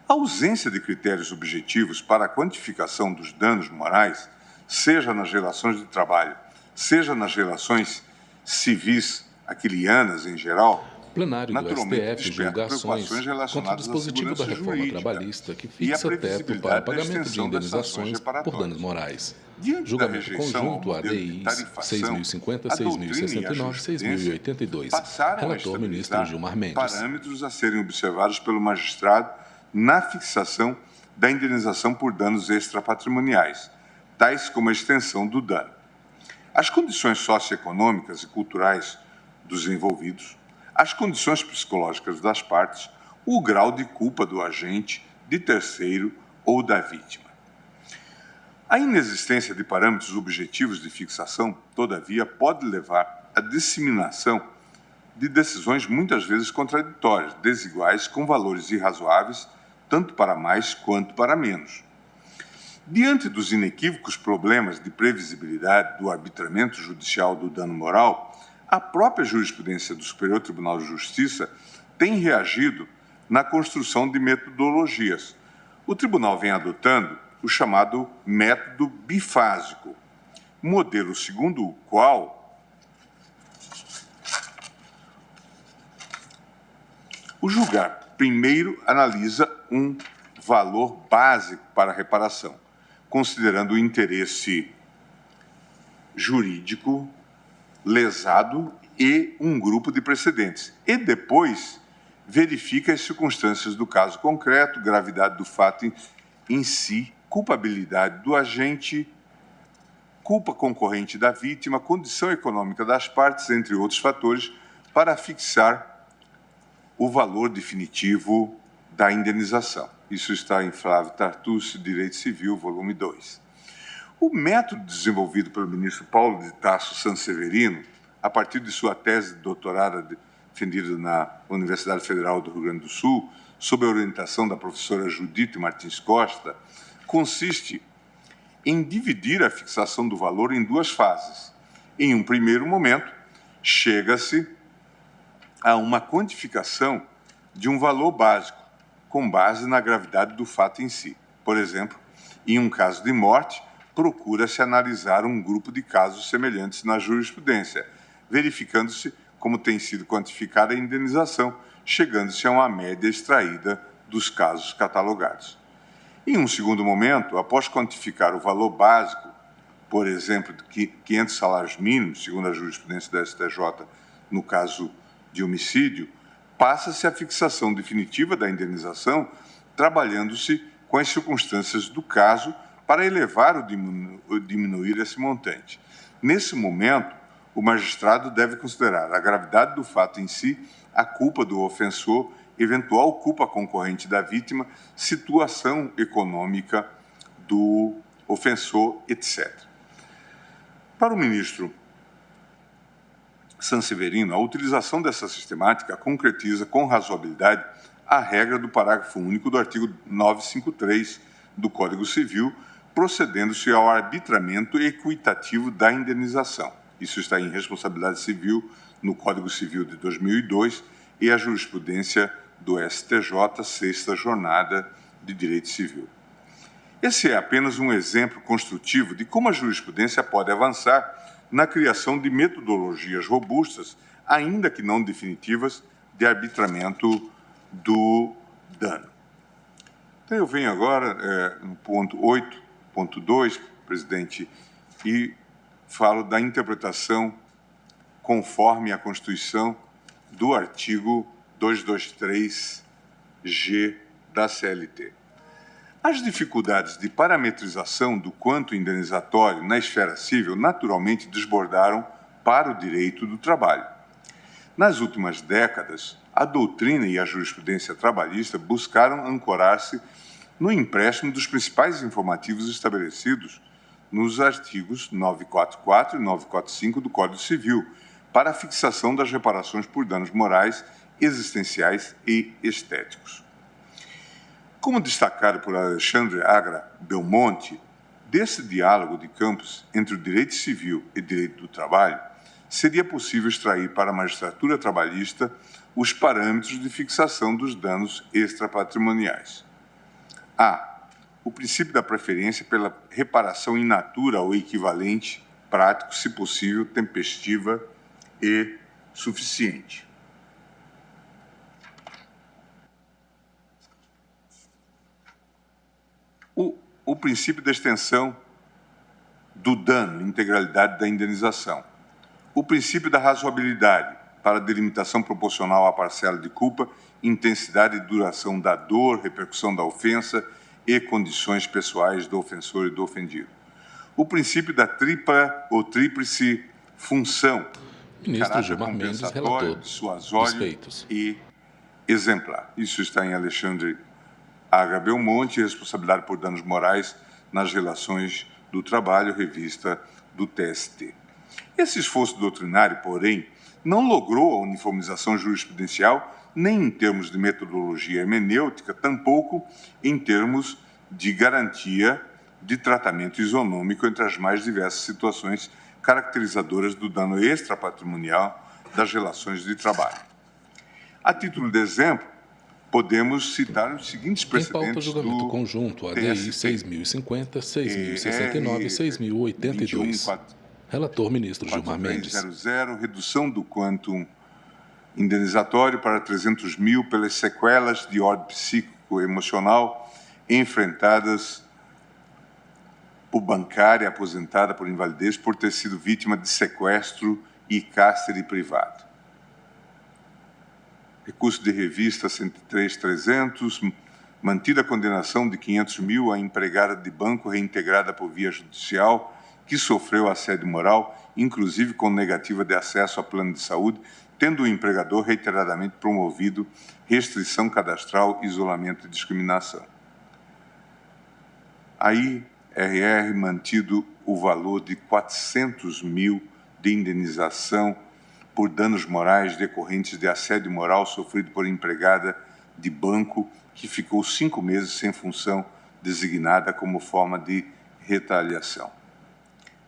Speaker 4: A ausência de critérios objetivos para a quantificação dos danos morais, seja nas relações de trabalho, seja nas relações civis aquilianas em geral,
Speaker 2: Plenário do
Speaker 4: naturalmente
Speaker 2: STF
Speaker 4: desperta
Speaker 2: julgações
Speaker 4: preocupações
Speaker 2: contra o
Speaker 4: relacionadas à
Speaker 2: dispositivo da
Speaker 4: segurança
Speaker 2: reforma
Speaker 4: jurídica
Speaker 2: trabalhista que
Speaker 4: e à
Speaker 2: fixa teto
Speaker 4: previsibilidade
Speaker 2: para
Speaker 4: da
Speaker 2: pagamento de
Speaker 4: extensão das sanções
Speaker 2: indenizações por
Speaker 4: reparatórias.
Speaker 2: danos morais.
Speaker 4: Diante da
Speaker 2: Julgamento
Speaker 4: rejeição ao
Speaker 2: conjunto
Speaker 4: modelo de
Speaker 2: ADIs
Speaker 4: tarifação,
Speaker 2: 6050,
Speaker 4: a doutrina e a
Speaker 2: 6069,
Speaker 4: jurisprudência
Speaker 2: 6082.
Speaker 4: passaram a
Speaker 2: Relator ministro
Speaker 4: estabilizar
Speaker 2: Gilmar Mendes.
Speaker 4: parâmetros a serem observados pelo magistrado na fixação da indenização por danos extrapatrimoniais, tais como a extensão do dano. As condições socioeconômicas e culturais dos envolvidos, as condições psicológicas das partes, o grau de culpa do agente, de terceiro ou da vítima. A inexistência de parâmetros objetivos de fixação, todavia, pode levar à disseminação de decisões muitas vezes contraditórias, desiguais, com valores irrazoáveis, tanto para mais quanto para menos. Diante dos inequívocos problemas de previsibilidade do arbitramento judicial do dano moral, a própria jurisprudência do Superior Tribunal de Justiça tem reagido na construção de metodologias. O tribunal vem adotando o chamado método bifásico, modelo segundo o qual o julgar primeiro analisa um valor básico para a reparação, considerando o interesse jurídico lesado e um grupo de precedentes. E depois verifica as circunstâncias do caso concreto, gravidade do fato em si, culpabilidade do agente, culpa concorrente da vítima, condição econômica das partes, entre outros fatores, para fixar o valor definitivo da indenização. Isso está em Flávio Tartucci, Direito Civil, volume 2. O método desenvolvido pelo ministro Paulo de Tarso Sanseverino, a partir de sua tese de doutorado defendida na Universidade Federal do Rio Grande do Sul, sob a orientação da professora Judite Martins Costa, consiste em dividir a fixação do valor em duas fases. Em um primeiro momento, chega-se a uma quantificação de um valor básico, com base na gravidade do fato em si. Por exemplo, em um caso de morte, procura-se analisar um grupo de casos semelhantes na jurisprudência, verificando-se como tem sido quantificada a indenização, chegando-se a uma média extraída dos casos catalogados. Em um segundo momento, após quantificar o valor básico, por exemplo, de 500 salários mínimos, segundo a jurisprudência da STJ, no caso de homicídio, passa-se a fixação definitiva da indenização, trabalhando-se com as circunstâncias do caso para elevar ou diminuir esse montante. Nesse momento, o magistrado deve considerar a gravidade do fato em si, a culpa do ofensor eventual culpa concorrente da vítima, situação econômica do ofensor, etc. Para o ministro Sanseverino, a utilização dessa sistemática concretiza com razoabilidade a regra do parágrafo único do artigo 953 do Código Civil, procedendo-se ao arbitramento equitativo da indenização. Isso está em responsabilidade civil no Código Civil de 2002 e a jurisprudência do STJ, sexta jornada de direito civil. Esse é apenas um exemplo construtivo de como a jurisprudência pode avançar na criação de metodologias robustas, ainda que não definitivas, de arbitramento do dano. Então, eu venho agora no ponto 8.2, presidente, e falo da interpretação conforme a Constituição do artigo 223-G da CLT. As dificuldades de parametrização do quanto indenizatório na esfera civil naturalmente desbordaram para o direito do trabalho. Nas últimas décadas, a doutrina e a jurisprudência trabalhista buscaram ancorar-se no empréstimo dos principais informativos estabelecidos nos artigos 944 e 945 do Código Civil, para a fixação das reparações por danos morais, existenciais e estéticos. Como destacado por Alexandre Agra Belmonte, desse diálogo de campos entre o direito civil e direito do trabalho, seria possível extrair para a magistratura trabalhista os parâmetros de fixação dos danos extrapatrimoniais. A. O princípio da preferência pela reparação in natura ou equivalente, prático, se possível, tempestiva e suficiente. O princípio da extensão do dano, integralidade da indenização. O princípio da razoabilidade, para delimitação proporcional à parcela de culpa, intensidade e duração da dor, repercussão da ofensa e condições pessoais do ofensor e do ofendido. O princípio da tripla ou tríplice função,
Speaker 2: ministro Gilmar Mendes, relator dos feitos
Speaker 4: e exemplar. Isso está em Alexandre Agra Belmonte, responsabilidade por danos morais nas relações do trabalho, revista do TST. Esse esforço doutrinário, porém, não logrou a uniformização jurisprudencial, nem em termos de metodologia hermenêutica, tampouco em termos de garantia de tratamento isonômico entre as mais diversas situações caracterizadoras do dano extrapatrimonial das relações de trabalho. A título de exemplo, podemos citar os seguintes precedentes.
Speaker 2: Em pauta, julgamento conjunto, ADI 6050, 6069 e 6082. Relator, ministro Gilmar Mendes.
Speaker 4: 00, redução do quantum indenizatório para 300 mil pelas sequelas de ordem psíquico-emocional enfrentadas por bancária aposentada por invalidez por ter sido vítima de sequestro e cárcere privado. Recurso de revista 103.300, mantida a condenação de 500 mil à empregada de banco reintegrada por via judicial que sofreu assédio moral, inclusive com negativa de acesso a plano de saúde, tendo o empregador reiteradamente promovido restrição cadastral, isolamento e discriminação. Aí, RR mantido o valor de 400 mil de indenização por danos morais decorrentes de assédio moral sofrido por empregada de banco que ficou 5 meses sem função designada como forma de retaliação.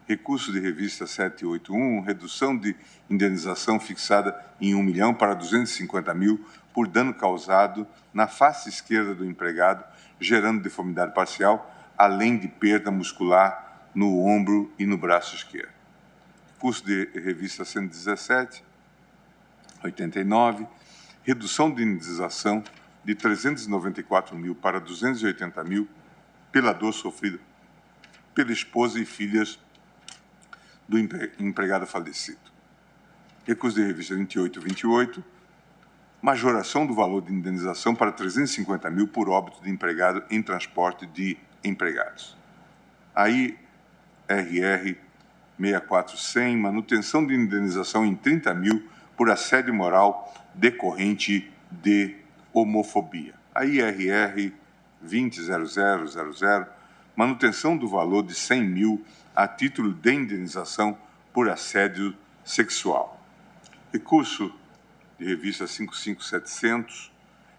Speaker 4: Recurso de revista 781, redução de indenização fixada em 1 milhão para 250 mil por dano causado na face esquerda do empregado, gerando deformidade parcial, além de perda muscular no ombro e no braço esquerdo. Curso de revista 117, 89, redução de indenização de 394 mil para 280 mil pela dor sofrida pela esposa e filhas do empregado falecido. Recurso de revista 2828, majoração do valor de indenização para 350 mil por óbito de empregado em transporte de empregados. Aí, RR 6400, manutenção de indenização em 30 mil por assédio moral decorrente de homofobia. A IRR 20.0000, manutenção do valor de 100 mil a título de indenização por assédio sexual. Recurso de revista 55700,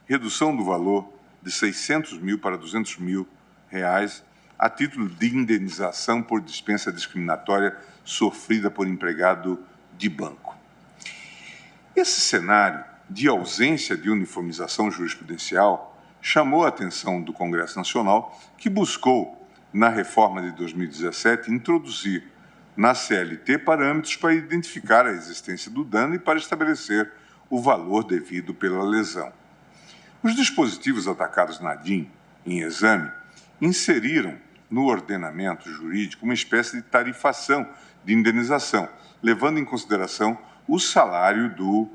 Speaker 4: redução do valor de 600 mil para 200 mil reais a título de indenização por dispensa discriminatória sofrida por empregado de banco. Esse cenário de ausência de uniformização jurisprudencial chamou a atenção do Congresso Nacional, que buscou, na reforma de 2017, introduzir na CLT parâmetros para identificar a existência do dano e para estabelecer o valor devido pela lesão. Os dispositivos atacados na DIN, em exame, inseriram no ordenamento jurídico uma espécie de tarifação de indenização, levando em consideração o salário do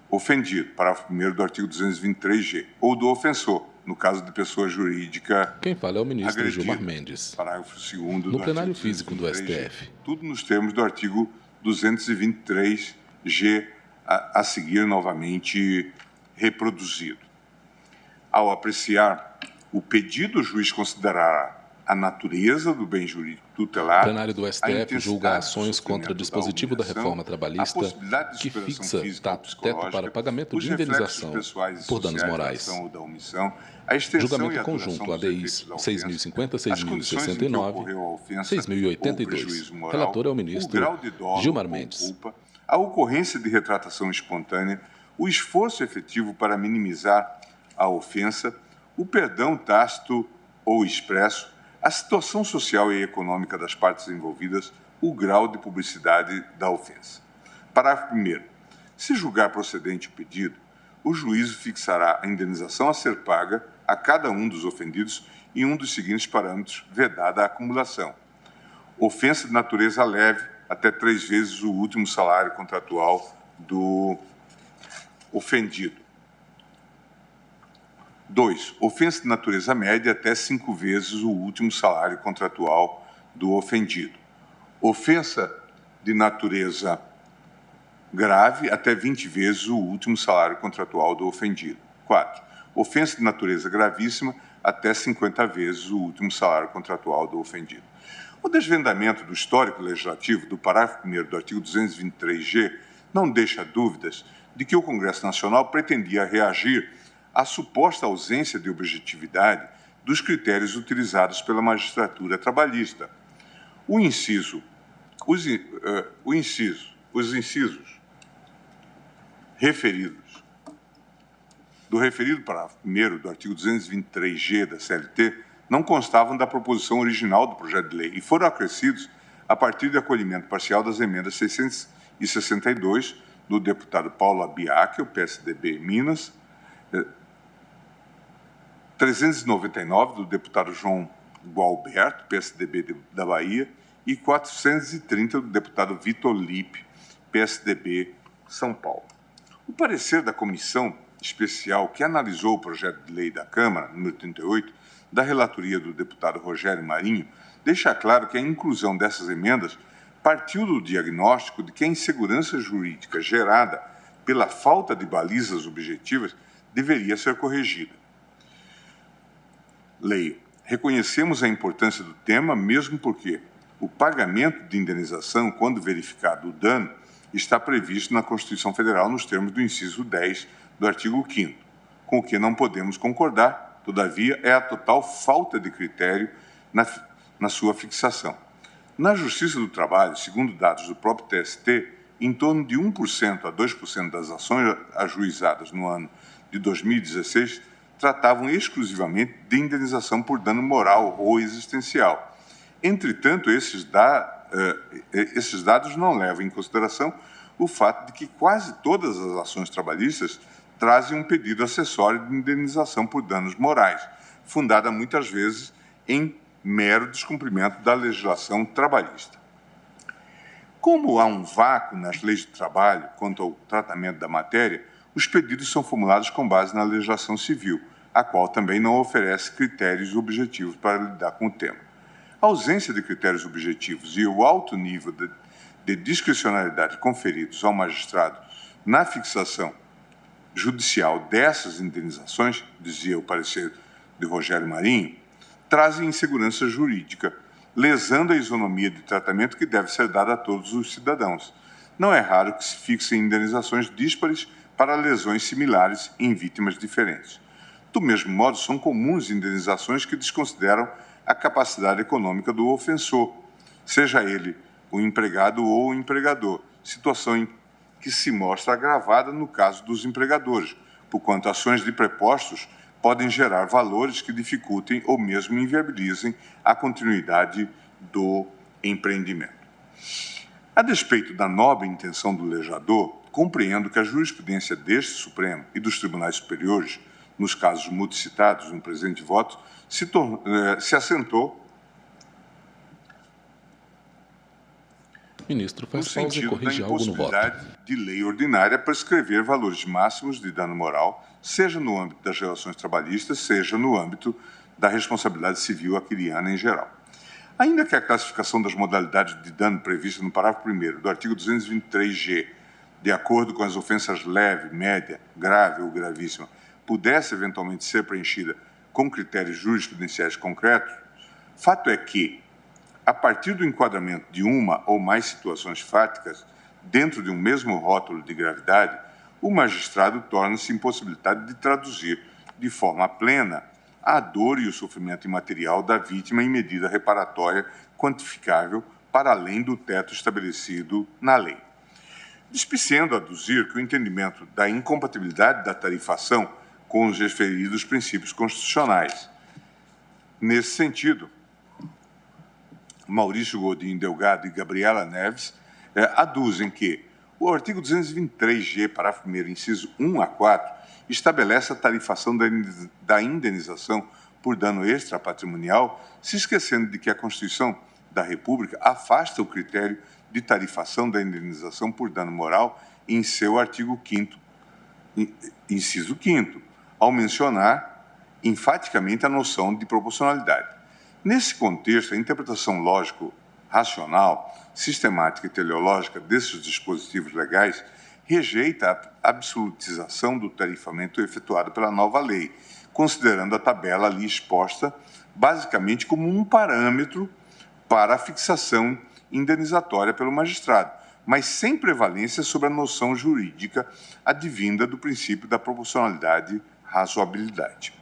Speaker 4: ofendido, parágrafo 1º do artigo 223-G, ou do ofensor, no caso de pessoa jurídica.
Speaker 2: Quem fala é o ministro
Speaker 4: agredida,
Speaker 2: Gilmar Mendes.
Speaker 4: Parágrafo 2º do
Speaker 2: no plenário
Speaker 4: artigo
Speaker 2: físico do STF.
Speaker 4: Tudo nos termos do artigo 223-G, a seguir novamente reproduzido. Ao apreciar o pedido, o juiz considerará a natureza do bem jurídico tutelado.
Speaker 2: O plenário do STF julga ações contra o dispositivo da reforma trabalhista que fixa teto para pagamento de indenização por danos morais. Julgamento conjunto ADIs 6.050, 6.069, 6.082. Relator é o ministro Gilmar Mendes.
Speaker 4: A ocorrência de retratação espontânea, o esforço efetivo para minimizar a ofensa, o perdão tácito ou expresso, a situação social e econômica das partes envolvidas, o grau de publicidade da ofensa. Parágrafo 1º. Se julgar procedente o pedido, o juízo fixará a indenização a ser paga a cada um dos ofendidos em um dos seguintes parâmetros, vedada a acumulação. Ofensa de natureza leve, até 3 vezes o último salário contratual do ofendido. 2. Ofensa de natureza média, até 5 vezes o último salário contratual do ofendido. Ofensa de natureza grave, até 20 vezes o último salário contratual do ofendido. 4. Ofensa de natureza gravíssima, até 50 vezes o último salário contratual do ofendido. O desvendamento do histórico legislativo do parágrafo 1º do artigo 223-G não deixa dúvidas de que o Congresso Nacional pretendia reagir à suposta ausência de objetividade dos critérios utilizados pela magistratura trabalhista. Os incisos referidos do referido parágrafo 1º do artigo 223-G da CLT não constavam da proposição original do projeto de lei e foram acrescidos a partir de acolhimento parcial das emendas 662 do deputado Paulo Abiac, o PSDB Minas, 399 do deputado João Gualberto, PSDB da Bahia, e 430 do deputado Vitor Lippe, PSDB São Paulo. O parecer da comissão especial que analisou o projeto de lei da Câmara, número 38, da relatoria do deputado Rogério Marinho, deixa claro que a inclusão dessas emendas partiu do diagnóstico de que a insegurança jurídica gerada pela falta de balizas objetivas deveria ser corrigida. Leio. Reconhecemos a importância do tema, mesmo porque o pagamento de indenização, quando verificado o dano, está previsto na Constituição Federal nos termos do inciso 10 do artigo 5º. Com o que não podemos concordar, todavia, é a total falta de critério na sua fixação. Na Justiça do Trabalho, segundo dados do próprio TST, em torno de 1% a 2% das ações ajuizadas no ano de 2016 tratavam exclusivamente de indenização por dano moral ou existencial. Entretanto, esses dados não levam em consideração o fato de que quase todas as ações trabalhistas trazem um pedido acessório de indenização por danos morais, fundada muitas vezes em mero descumprimento da legislação trabalhista. Como há um vácuo nas leis de trabalho quanto ao tratamento da matéria, os pedidos são formulados com base na legislação civil, a qual também não oferece critérios objetivos para lidar com o tema. A ausência de critérios objetivos e o alto nível de discricionariedade conferidos ao magistrado na fixação judicial dessas indenizações, dizia o parecer de Rogério Marinho, trazem insegurança jurídica, lesando a isonomia de tratamento que deve ser dada a todos os cidadãos. Não é raro que se fixem indenizações díspares para lesões similares em vítimas diferentes. Do mesmo modo, são comuns indenizações que desconsideram a capacidade econômica do ofensor, seja ele o empregado ou o empregador, situação em que se mostra agravada no caso dos empregadores, porquanto ações de prepostos podem gerar valores que dificultem ou mesmo inviabilizem a continuidade do empreendimento. A despeito da nobre intenção do legislador, compreendo que a jurisprudência deste Supremo e dos tribunais superiores, nos casos multicitados no presente voto, se assentou
Speaker 2: Ministro,
Speaker 4: no
Speaker 2: faz pausa e
Speaker 4: sentido da
Speaker 2: corrige algo no voto.
Speaker 4: impossibilidade de lei ordinária prescrever valores máximos de dano moral, seja no âmbito das relações trabalhistas, seja no âmbito da responsabilidade civil aquiliana em geral. Ainda que a classificação das modalidades de dano prevista no parágrafo 1º do artigo 223-G, de acordo com as ofensas leve, média, grave ou gravíssima, pudesse eventualmente ser preenchida com critérios jurisprudenciais concretos, fato é que, a partir do enquadramento de uma ou mais situações fáticas, dentro de um mesmo rótulo de gravidade, o magistrado torna-se impossibilitado de traduzir de forma plena a dor e o sofrimento imaterial da vítima em medida reparatória quantificável para além do teto estabelecido na lei. Displicendo aduzir que o entendimento da incompatibilidade da tarifação com os referidos princípios constitucionais. Nesse sentido, Maurício Godinho Delgado e Gabriela Neves aduzem que o artigo 223-G, parágrafo 1º, inciso 1 a 4, estabelece a tarifação da indenização por dano extrapatrimonial, se esquecendo de que a Constituição da República afasta o critério de tarifação da indenização por dano moral em seu artigo 5º, inciso 5º, ao mencionar enfaticamente a noção de proporcionalidade. Nesse contexto, a interpretação lógico-racional, sistemática e teleológica desses dispositivos legais rejeita a absolutização do tarifamento efetuado pela nova lei, considerando a tabela ali exposta basicamente como um parâmetro para a fixação indenizatória pelo magistrado, mas sem prevalência sobre a noção jurídica advinda do princípio da proporcionalidade e razoabilidade.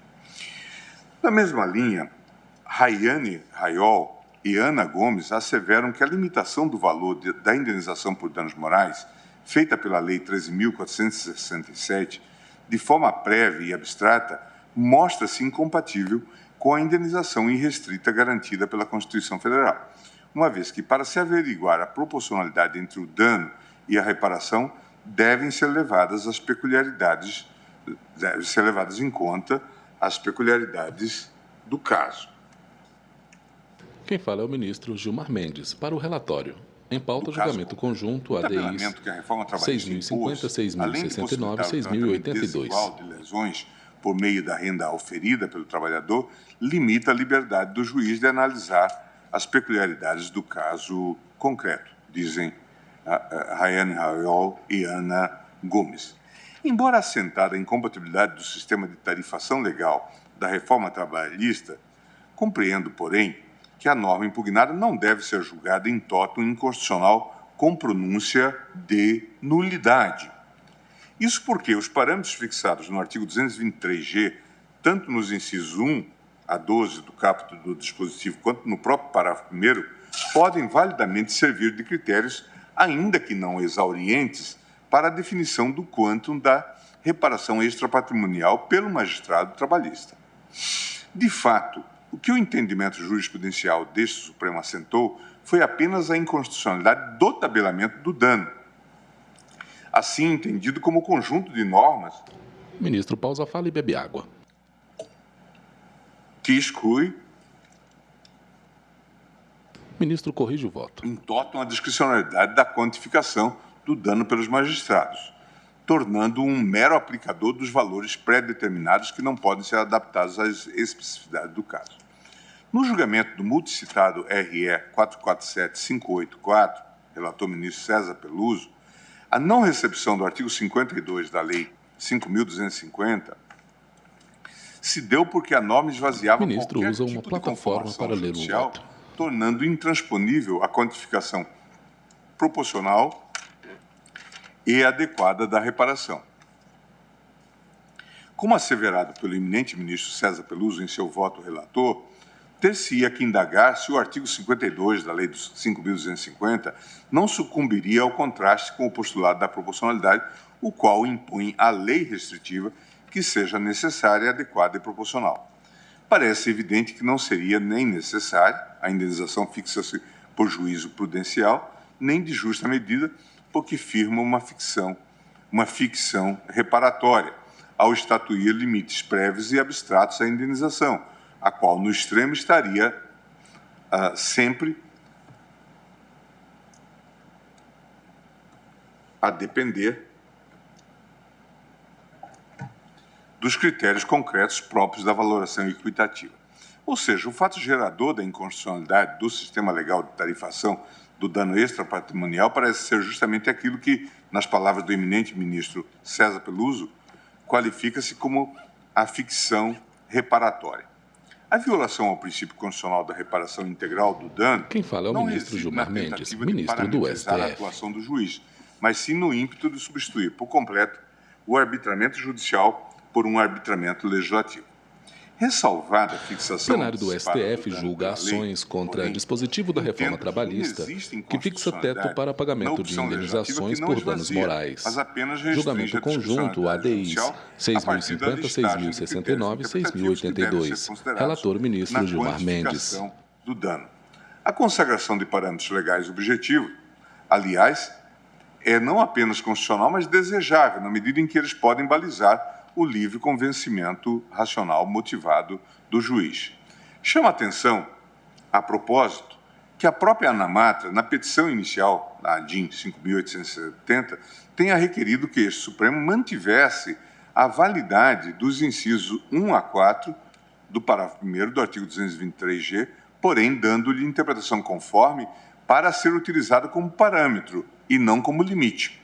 Speaker 4: Na mesma linha, Rayane Raiol e Ana Gomes asseveram que a limitação do valor da indenização por danos morais, feita pela Lei 13.467, de forma prévia e abstrata, mostra-se incompatível com a indenização irrestrita garantida pela Constituição Federal, uma vez que, para se averiguar a proporcionalidade entre o dano e a reparação, devem ser levadas em conta as peculiaridades do caso.
Speaker 2: Quem fala é o ministro Gilmar Mendes, para o relatório. Em pauta, julgamento conjunto ADI 6.050, 6.069 e 6.082.
Speaker 4: De lesões por meio da renda auferida pelo trabalhador, limita a liberdade do juiz de analisar as peculiaridades do caso concreto, dizem Rayane Raiol e Ana Gomes. Embora assentada a incompatibilidade do sistema de tarifação legal da reforma trabalhista, compreendo, porém, que a norma impugnada não deve ser julgada em toto inconstitucional com pronúncia de nulidade. Isso porque os parâmetros fixados no artigo 223-G, tanto nos incisos 1 a 12 do caput do dispositivo, quanto no próprio parágrafo 1º, podem validamente servir de critérios, ainda que não exaurientes, para a definição do quantum da reparação extrapatrimonial pelo magistrado trabalhista. De fato, o que o entendimento jurisprudencial deste Supremo assentou foi apenas a inconstitucionalidade do tabelamento do dano, assim entendido como conjunto de normas.
Speaker 2: Ministro, pausa a fala e bebe água.
Speaker 4: Que exclui.
Speaker 2: Ministro, corrige o voto.
Speaker 4: Entotam a discricionalidade da quantificação do dano pelos magistrados, tornando um mero aplicador dos valores pré-determinados que não podem ser adaptados às especificidades do caso. No julgamento do multicitado RE 447584, relator ministro César Peluso, a não recepção do artigo 52 da Lei 5.250 se deu porque a norma esvaziava
Speaker 2: o ministro
Speaker 4: qualquer
Speaker 2: usa
Speaker 4: tipo
Speaker 2: uma plataforma para ler o
Speaker 4: judicial,
Speaker 2: voto,
Speaker 4: tornando intransponível a quantificação proporcional e adequada da reparação. Como asseverado pelo eminente ministro César Peluso em seu voto relator, ter-se-ia que indagar se o artigo 52 da Lei dos 5.250 não sucumbiria ao contraste com o postulado da proporcionalidade, o qual impõe a lei restritiva que seja necessária, adequada e proporcional. Parece evidente que não seria nem necessária, a indenização fixa-se por juízo prudencial, nem de justa medida, porque firma uma ficção reparatória, ao estatuir limites prévios e abstratos à indenização, a qual, no extremo, estaria sempre a depender dos critérios concretos próprios da valoração equitativa. Ou seja, o fato gerador da inconstitucionalidade do sistema legal de tarifação do dano extrapatrimonial parece ser justamente aquilo que, nas palavras do eminente ministro César Peluso, qualifica-se como a ficção reparatória. A violação ao princípio constitucional da reparação integral do dano
Speaker 2: Quem fala é o ministro Gilmar Mendes, ministro do STF.
Speaker 4: A atuação do juiz, mas sim no ímpeto de substituir por completo o arbitramento judicial por um arbitramento legislativo. Ressalvada a fixação...
Speaker 2: O plenário do STF julga ações contra dispositivo da reforma trabalhista que fixa teto para pagamento de indenizações por danos morais. Julgamento conjunto ADIs 6.050, 6.069 e 6.082. Relator ministro Gilmar Mendes.
Speaker 4: Do dano. A consagração de parâmetros legais objetivos, aliás, é não apenas constitucional, mas desejável, na medida em que eles podem balizar o livre convencimento racional motivado do juiz. Chama a atenção, a propósito, que a própria ANAMATRA, na petição inicial, da ADIM 5.870, tenha requerido que este Supremo mantivesse a validade dos incisos 1 a 4 do parágrafo 1º do artigo 223-G, porém dando-lhe interpretação conforme para ser utilizado como parâmetro e não como limite.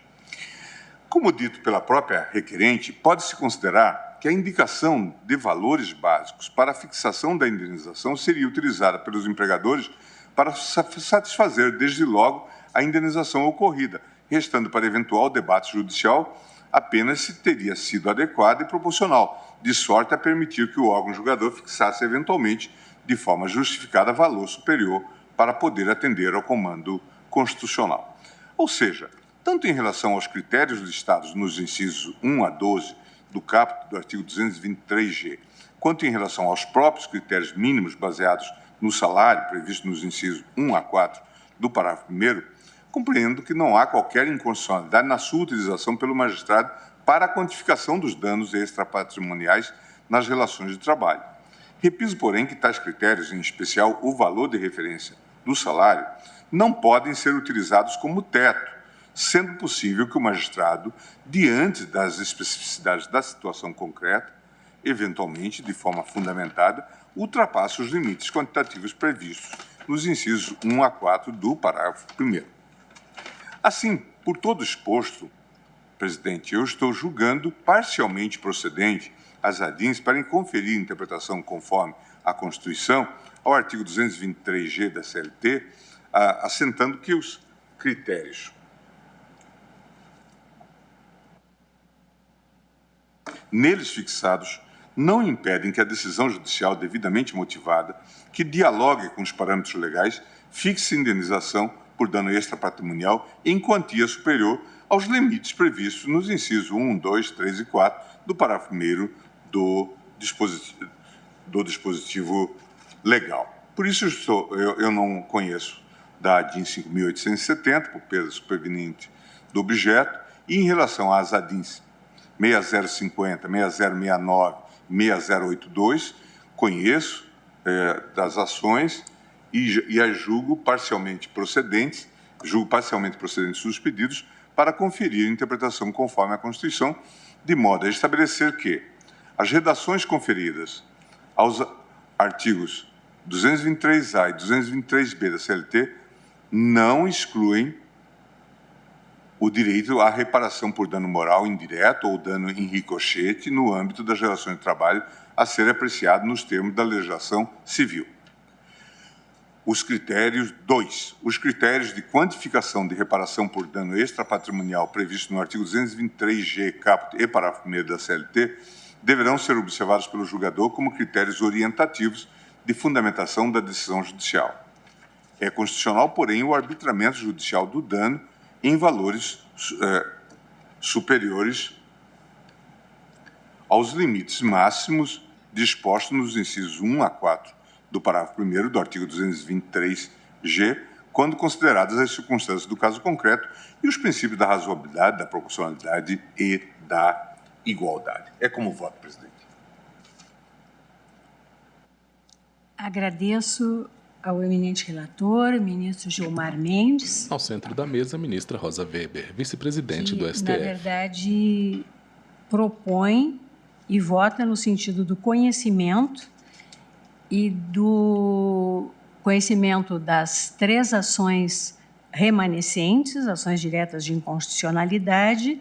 Speaker 4: Como dito pela própria requerente, pode-se considerar que a indicação de valores básicos para a fixação da indenização seria utilizada pelos empregadores para satisfazer, desde logo, a indenização ocorrida, restando para eventual debate judicial apenas se teria sido adequada e proporcional, de sorte a permitir que o órgão julgador fixasse eventualmente, de forma justificada, valor superior para poder atender ao comando constitucional. Ou seja, tanto em relação aos critérios listados nos incisos 1 a 12 do caput do artigo 223-G, quanto em relação aos próprios critérios mínimos baseados no salário previsto nos incisos 1 a 4 do parágrafo 1º, compreendo que não há qualquer inconstitucionalidade na sua utilização pelo magistrado para a quantificação dos danos extrapatrimoniais nas relações de trabalho. Repiso, porém, que tais critérios, em especial o valor de referência do salário, não podem ser utilizados como teto, sendo possível que o magistrado, diante das especificidades da situação concreta, eventualmente, de forma fundamentada, ultrapasse os limites quantitativos previstos nos incisos 1 a 4 do parágrafo 1º. Assim, por todo exposto, presidente, eu estou julgando parcialmente procedente as ADIMs para conferir interpretação conforme a Constituição ao artigo 223-G da CLT, assentando que os critérios neles fixados não impedem que a decisão judicial devidamente motivada, que dialogue com os parâmetros legais, fixe indenização por dano extrapatrimonial em quantia superior aos limites previstos nos incisos 1, 2, 3 e 4 do parágrafo 1º do dispositivo legal. Por isso eu não conheço da ADIM 5.870, por perda superveniente do objeto, e em relação às ADIMs 6050, 6069, 6082, conheço das ações e as julgo parcialmente procedentes os pedidos para conferir interpretação conforme a Constituição, de modo a estabelecer que as redações conferidas aos artigos 223A e 223B da CLT não excluem o direito à reparação por dano moral indireto ou dano em ricochete no âmbito das relações de trabalho a ser apreciado nos termos da legislação civil. Os critérios de quantificação de reparação por dano extrapatrimonial previsto no artigo 223G, caput e parágrafo 1º da CLT, deverão ser observados pelo julgador como critérios orientativos de fundamentação da decisão judicial. É constitucional, porém, o arbitramento judicial do dano em valores superiores aos limites máximos dispostos nos incisos 1 a 4 do parágrafo 1º do artigo 223G, quando consideradas as circunstâncias do caso concreto e os princípios da razoabilidade, da proporcionalidade e da igualdade. É como voto, presidente.
Speaker 1: Agradeço ao eminente relator, o ministro Gilmar Mendes.
Speaker 2: Ao centro da mesa, a ministra Rosa Weber, vice-presidente do STF.
Speaker 1: Na verdade, propõe e vota no sentido do conhecimento e do conhecimento das 3 ações remanescentes, ações diretas de inconstitucionalidade,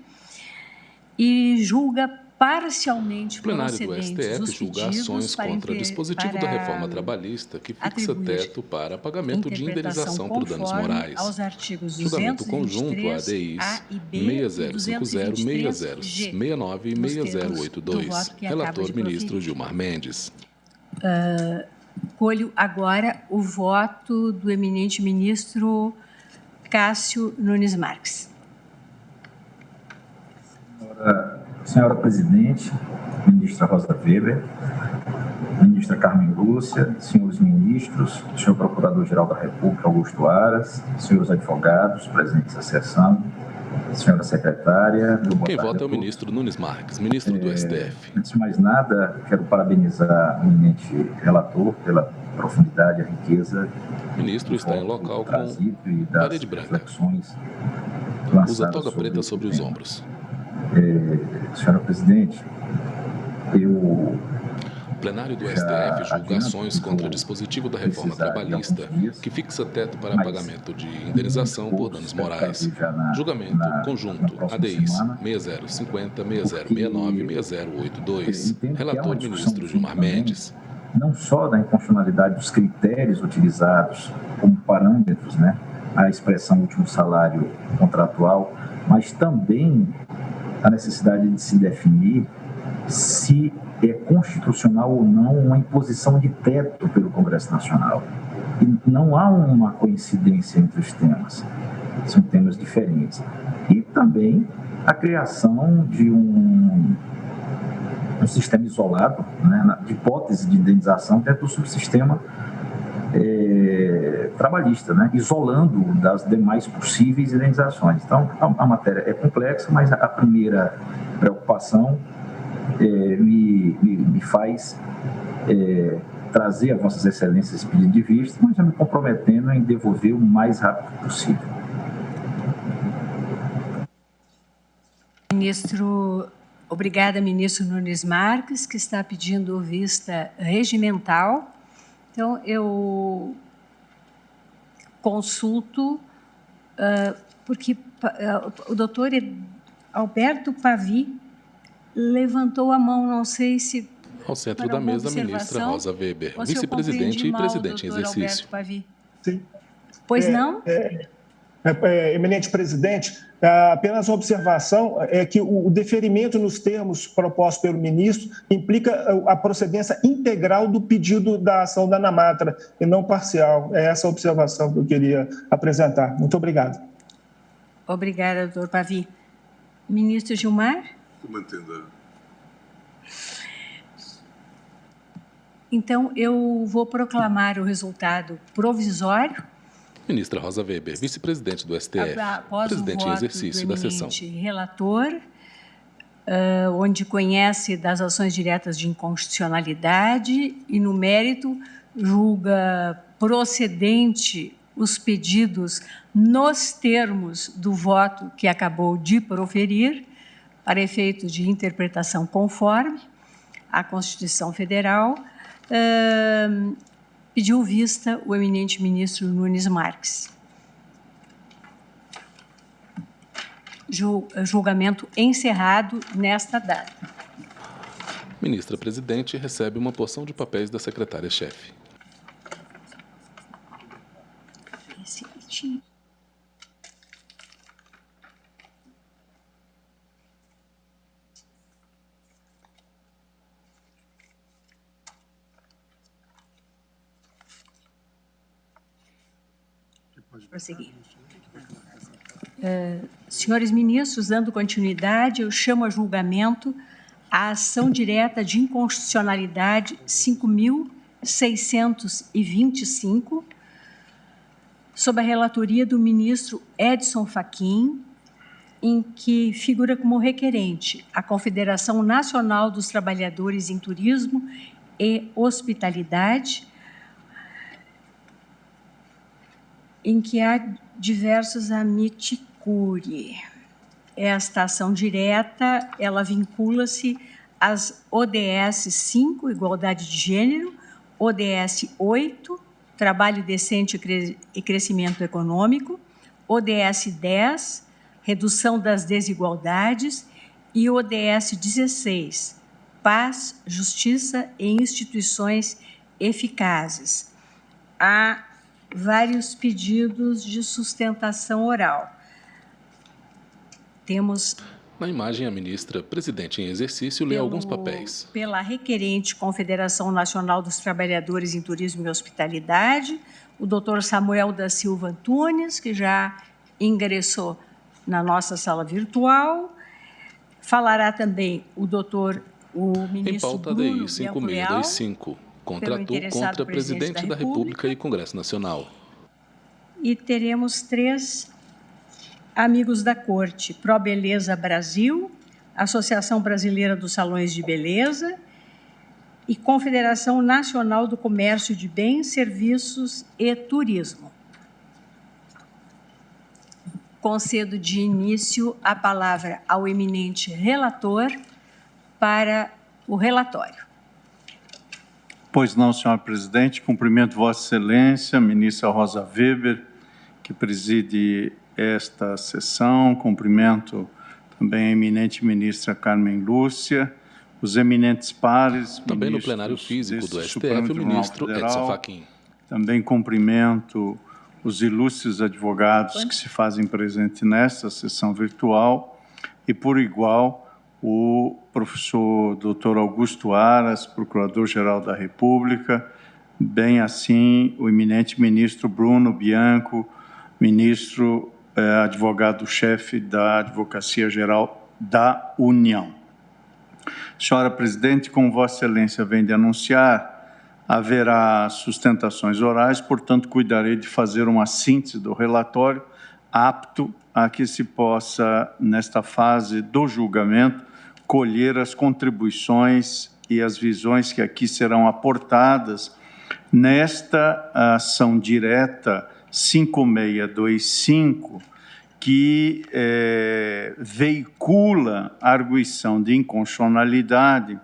Speaker 1: e julga parcialmente
Speaker 2: o plenário do
Speaker 1: procedentes
Speaker 2: STF julga ações contra dispositivo da reforma trabalhista que fixa teto para pagamento de indenização por danos morais.
Speaker 1: Aos artigos
Speaker 2: Julgamento conjunto ADIs 6050, 6069 e 6082. Relator ministro Gilmar Mendes.
Speaker 1: Colho agora o voto do eminente ministro Cássio Nunes Marques.
Speaker 5: Senhora presidente, ministra Rosa Weber, ministra Carmen Lúcia, senhores ministros, senhor procurador-geral da República, Augusto Aras, senhores advogados presentes à sessão, senhora secretária.
Speaker 2: Quem vota é o ministro Nunes Marques, ministro do STF.
Speaker 5: Antes de mais nada, quero parabenizar o eminente relator pela profundidade e a riqueza.
Speaker 2: O ministro está em local com parede branca. Usa toga preta sobre os ombros.
Speaker 5: Senhora presidente,
Speaker 2: o plenário do STF julga ações contra o dispositivo da reforma trabalhista que fixa teto para pagamento de indenização por danos morais. Julgamento conjunto ADIs 6050, 6069 e 6082. Relator ministro Gilmar Mendes.
Speaker 5: Não só da inconstitucionalidade dos critérios utilizados como parâmetros, a expressão último salário contratual, mas também a necessidade de se definir se é constitucional ou não uma imposição de teto pelo Congresso Nacional. E não há uma coincidência entre os temas, são temas diferentes. E também a criação de um sistema isolado, de hipótese de indenização dentro do subsistema trabalhista, isolando das demais possíveis indenizações. Então, a matéria é complexa, mas a primeira preocupação me faz trazer a Vossas Excelências esse pedido de vista, mas já me comprometendo em devolver o mais rápido possível.
Speaker 1: Obrigada, ministro Nunes Marques, que está pedindo vista regimental. Então, eu consulto, porque o doutor Alberto Pavi levantou a mão, não sei se...
Speaker 2: Ao centro da mesa, a ministra Rosa Weber, vice-presidente e presidente em exercício.
Speaker 6: Sim.
Speaker 1: Pois não?
Speaker 6: Eminente presidente, apenas uma observação é que o deferimento nos termos propostos pelo ministro implica a procedência integral do pedido da ação da Anamatra e não parcial. É essa a observação que eu queria apresentar. Muito obrigado.
Speaker 1: Obrigada, doutor Pavi. Ministro Gilmar?
Speaker 4: Estou mantendo.
Speaker 1: Então, eu vou proclamar o resultado provisório.
Speaker 2: Ministra Rosa Weber, vice-presidente do STF, presidente em exercício da sessão.
Speaker 1: Relator, onde conhece das ações diretas de inconstitucionalidade e, no mérito, julga procedente os pedidos nos termos do voto que acabou de proferir, para efeito de interpretação conforme à Constituição Federal, pediu vista o eminente ministro Nunes Marques. julgamento encerrado nesta data.
Speaker 2: Ministra Presidente recebe uma porção de papéis da secretária-chefe.
Speaker 1: Prosseguir. Senhores ministros, dando continuidade, eu chamo a julgamento a ação direta de inconstitucionalidade 5.625, sob a relatoria do ministro Edson Fachin, em que figura como requerente a Confederação Nacional dos Trabalhadores em Turismo e Hospitalidade, em que há diversos amiticuri. Esta ação direta, ela vincula-se às ODS 5, Igualdade de Gênero, ODS 8, Trabalho Decente e Crescimento Econômico, ODS 10, Redução das Desigualdades, e ODS 16, Paz, Justiça e Instituições Eficazes. Há vários pedidos de sustentação oral. Temos...
Speaker 2: Na imagem, a ministra presidente em exercício lê alguns papéis.
Speaker 1: Pela requerente Confederação Nacional dos Trabalhadores em Turismo e Hospitalidade, o doutor Samuel da Silva Antunes, que já ingressou na nossa sala virtual. Falará também o ministro
Speaker 2: em pauta
Speaker 1: Bruno
Speaker 2: DI 5625. Contratou contra Presidente da República e Congresso Nacional.
Speaker 1: E teremos 3 amigos da Corte: Pro Beleza Brasil, Associação Brasileira dos Salões de Beleza e Confederação Nacional do Comércio de Bens, Serviços e Turismo. Concedo de início a palavra ao eminente relator para o relatório.
Speaker 7: Pois não, senhor presidente. Cumprimento Vossa Excelência, ministra Rosa Weber, que preside esta sessão. Cumprimento também a eminente ministra Carmen Lúcia, os eminentes pares.
Speaker 2: Também no plenário físico do STF, o ministro Edson Fachin.
Speaker 7: Também cumprimento os ilustres advogados que se fazem presente nesta sessão virtual e, por igual, o professor Dr. Augusto Aras, Procurador-Geral da República, bem assim o eminente ministro Bruno Bianco, ministro advogado-chefe da Advocacia Geral da União. Senhora Presidente, como Vossa Excelência vem de anunciar, haverá sustentações orais, portanto, cuidarei de fazer uma síntese do relatório, apto a que se possa, nesta fase do julgamento, colher as contribuições e as visões que aqui serão aportadas nesta ação direta 5625, que veicula a arguição de inconstitucionalidade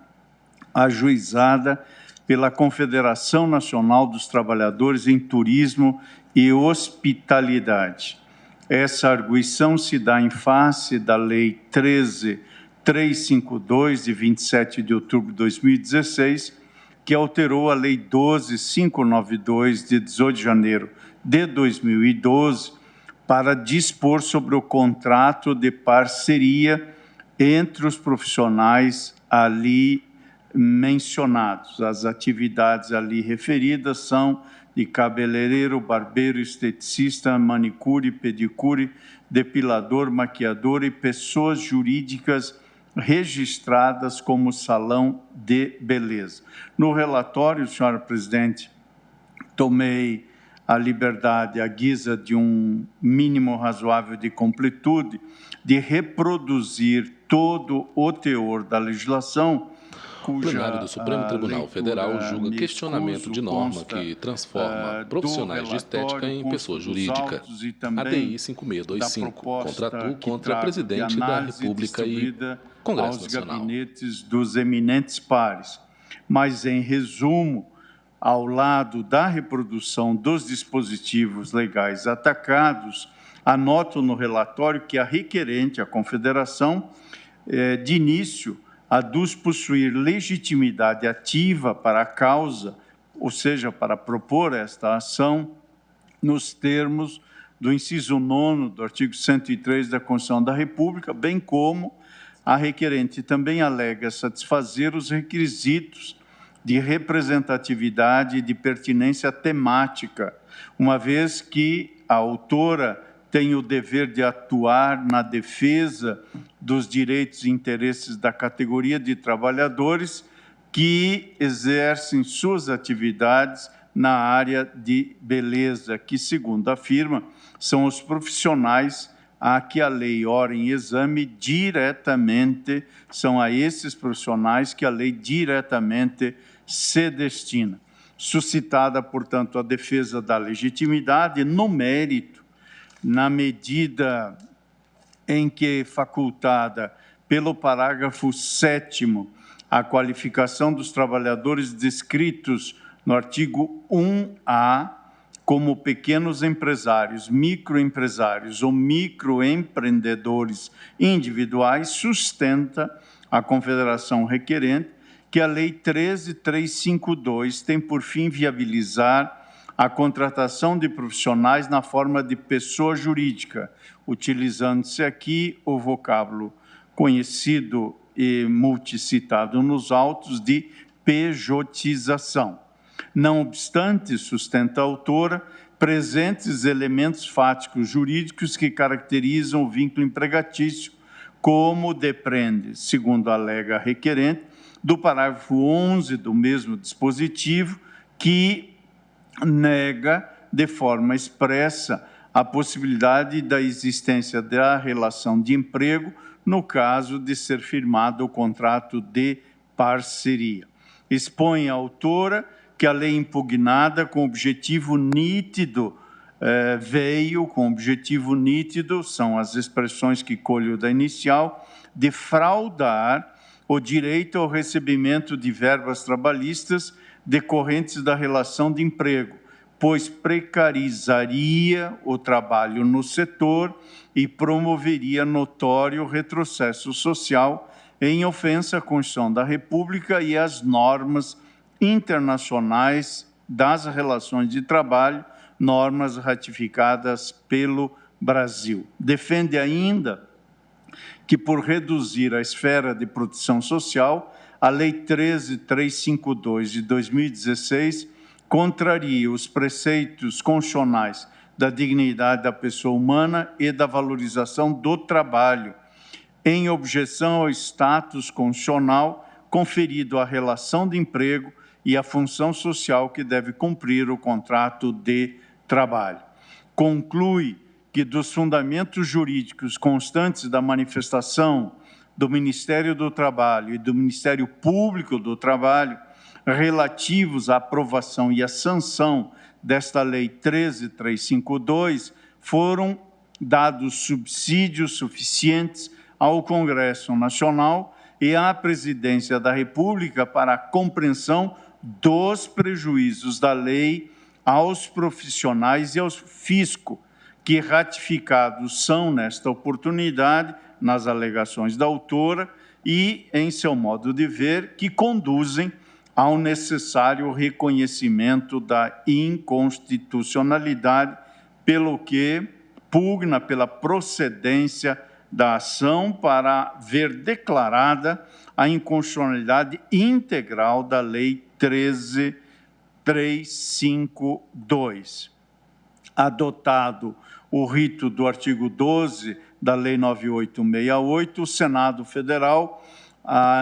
Speaker 7: ajuizada pela Confederação Nacional dos Trabalhadores em Turismo e Hospitalidade. Essa arguição se dá em face da Lei 13.352, de 27 de outubro de 2016, que alterou a Lei 12.592, de 18 de janeiro de 2012, para dispor sobre o contrato de parceria entre os profissionais ali mencionados. As atividades ali referidas são de cabeleireiro, barbeiro, esteticista, manicure, pedicure, depilador, maquiador e pessoas jurídicas registradas como salão de beleza. No relatório, senhora presidente, tomei a liberdade, à guisa de um mínimo razoável de completude, de reproduzir todo o teor da legislação.
Speaker 2: O plenário do Supremo Tribunal Federal julga questionamento de norma que transforma profissionais de estética em pessoa jurídica. ADI 5625, contratou contra presidente da República e Congresso Nacional.
Speaker 7: Aos gabinetes dos eminentes pares. Mas, em resumo, ao lado da reprodução dos dispositivos legais atacados, Anoto no relatório que a requerente, a Confederação, de início, aduz possuir legitimidade ativa para a causa, ou seja, para propor esta ação, nos termos do inciso 9º do artigo 103 da Constituição da República, bem como a requerente também alega satisfazer os requisitos de representatividade e de pertinência temática, uma vez que a autora tem o dever de atuar na defesa dos direitos e interesses da categoria de trabalhadores que exercem suas atividades na área de beleza, que, segundo afirma, são os profissionais a que a lei ora em exame diretamente, são a esses profissionais que a lei diretamente se destina. Suscitada, portanto, a defesa da legitimidade no mérito, na medida em que facultada pelo parágrafo 7º a qualificação dos trabalhadores descritos no artigo 1A como pequenos empresários, microempresários ou microempreendedores individuais, sustenta a Confederação requerente que a Lei 13.352 tem por fim viabilizar a contratação de profissionais na forma de pessoa jurídica, utilizando-se aqui o vocábulo conhecido e multicitado nos autos de pejotização. Não obstante, sustenta a autora, presentes elementos fáticos jurídicos que caracterizam o vínculo empregatício, como depreende, segundo alega a requerente, do parágrafo 11 do mesmo dispositivo, que nega de forma expressa a possibilidade da existência da relação de emprego no caso de ser firmado o contrato de parceria. Expõe a autora que a lei impugnada com objetivo nítido são as expressões que colho da inicial, de fraudar o direito ao recebimento de verbas trabalhistas decorrentes da relação de emprego, pois precarizaria o trabalho no setor e promoveria notório retrocesso social em ofensa à Constituição da República e às normas internacionais das relações de trabalho, normas ratificadas pelo Brasil. Defende ainda que, por reduzir a esfera de proteção social, a Lei 13.352 de 2016 contraria os preceitos constitucionais da dignidade da pessoa humana e da valorização do trabalho, em objeção ao status constitucional conferido à relação de emprego e à função social que deve cumprir o contrato de trabalho. Conclui que, dos fundamentos jurídicos constantes da manifestação do Ministério do Trabalho e do Ministério Público do Trabalho, relativos à aprovação e à sanção desta Lei 13.352, foram dados subsídios suficientes ao Congresso Nacional e à Presidência da República para a compreensão dos prejuízos da lei aos profissionais e ao fisco, que ratificados são, nesta oportunidade, nas alegações da autora e, em seu modo de ver, que conduzem ao necessário reconhecimento da inconstitucionalidade, pelo que pugna pela procedência da ação para ver declarada a inconstitucionalidade integral da Lei 13.352. Adotado o rito do artigo 12 da Lei 9.868, o Senado Federal,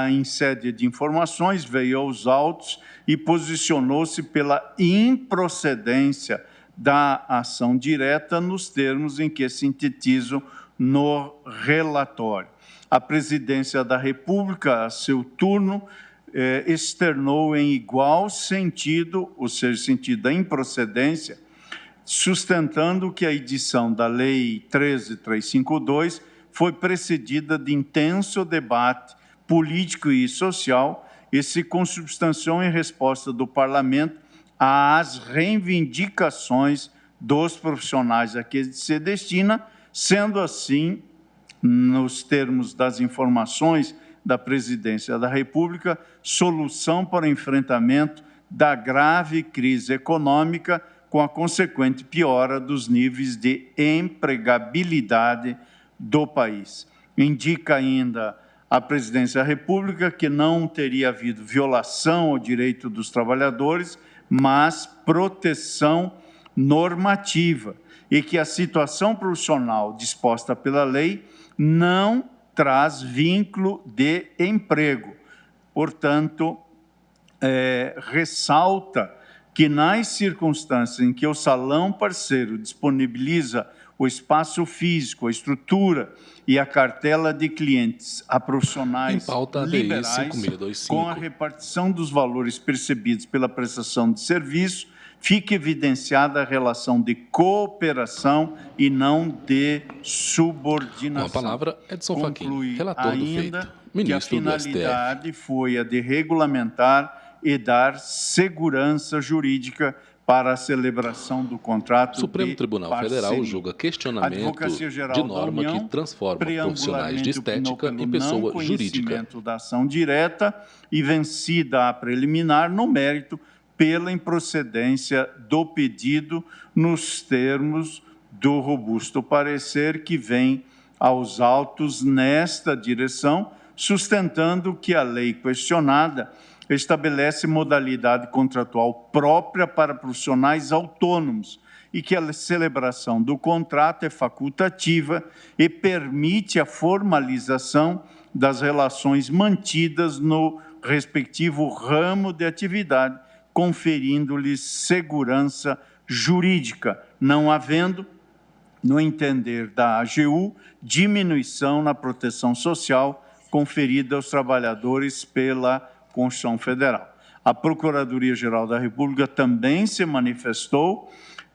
Speaker 7: em sede de informações, veio aos autos e posicionou-se pela improcedência da ação direta nos termos em que sintetizam no relatório. A Presidência da República, a seu turno, externou em igual sentido, ou seja, sentido da improcedência, sustentando que a edição da Lei 13.352 foi precedida de intenso debate político e social e se consubstanciou em resposta do Parlamento às reivindicações dos profissionais a que se destina Sendo assim, nos termos das informações da Presidência da República, solução para o enfrentamento da grave crise econômica com a consequente piora dos níveis de empregabilidade do país. Indica ainda a Presidência da República que não teria havido violação ao direito dos trabalhadores, mas proteção normativa, e que a situação profissional disposta pela lei não traz vínculo de emprego. Portanto, ressalta que nas circunstâncias em que o salão parceiro disponibiliza o espaço físico, a estrutura e a cartela de clientes a profissionais liberais, com a repartição dos valores percebidos pela prestação de serviço, fica evidenciada a relação de cooperação e não de subordinação.
Speaker 2: Com a palavra, Edson Fachin, relator do feito, ministro
Speaker 7: que a finalidade
Speaker 2: do STF.
Speaker 7: foi a de regulamentar e dar segurança jurídica para a celebração do contrato.
Speaker 2: O Supremo Tribunal Federal julga questionamento de norma que transforma profissionais de estética em pessoa jurídica.
Speaker 7: Da ação direta e vencida a preliminar no mérito pela improcedência do pedido nos termos do robusto parecer que vem aos autos nesta direção, sustentando que a lei questionada estabelece modalidade contratual própria para profissionais autônomos e que a celebração do contrato é facultativa e permite a formalização das relações mantidas no respectivo ramo de atividade, conferindo-lhes segurança jurídica, não havendo, no entender da AGU, diminuição na proteção social conferida aos trabalhadores pela Constituição Federal. A Procuradoria-Geral da República também se manifestou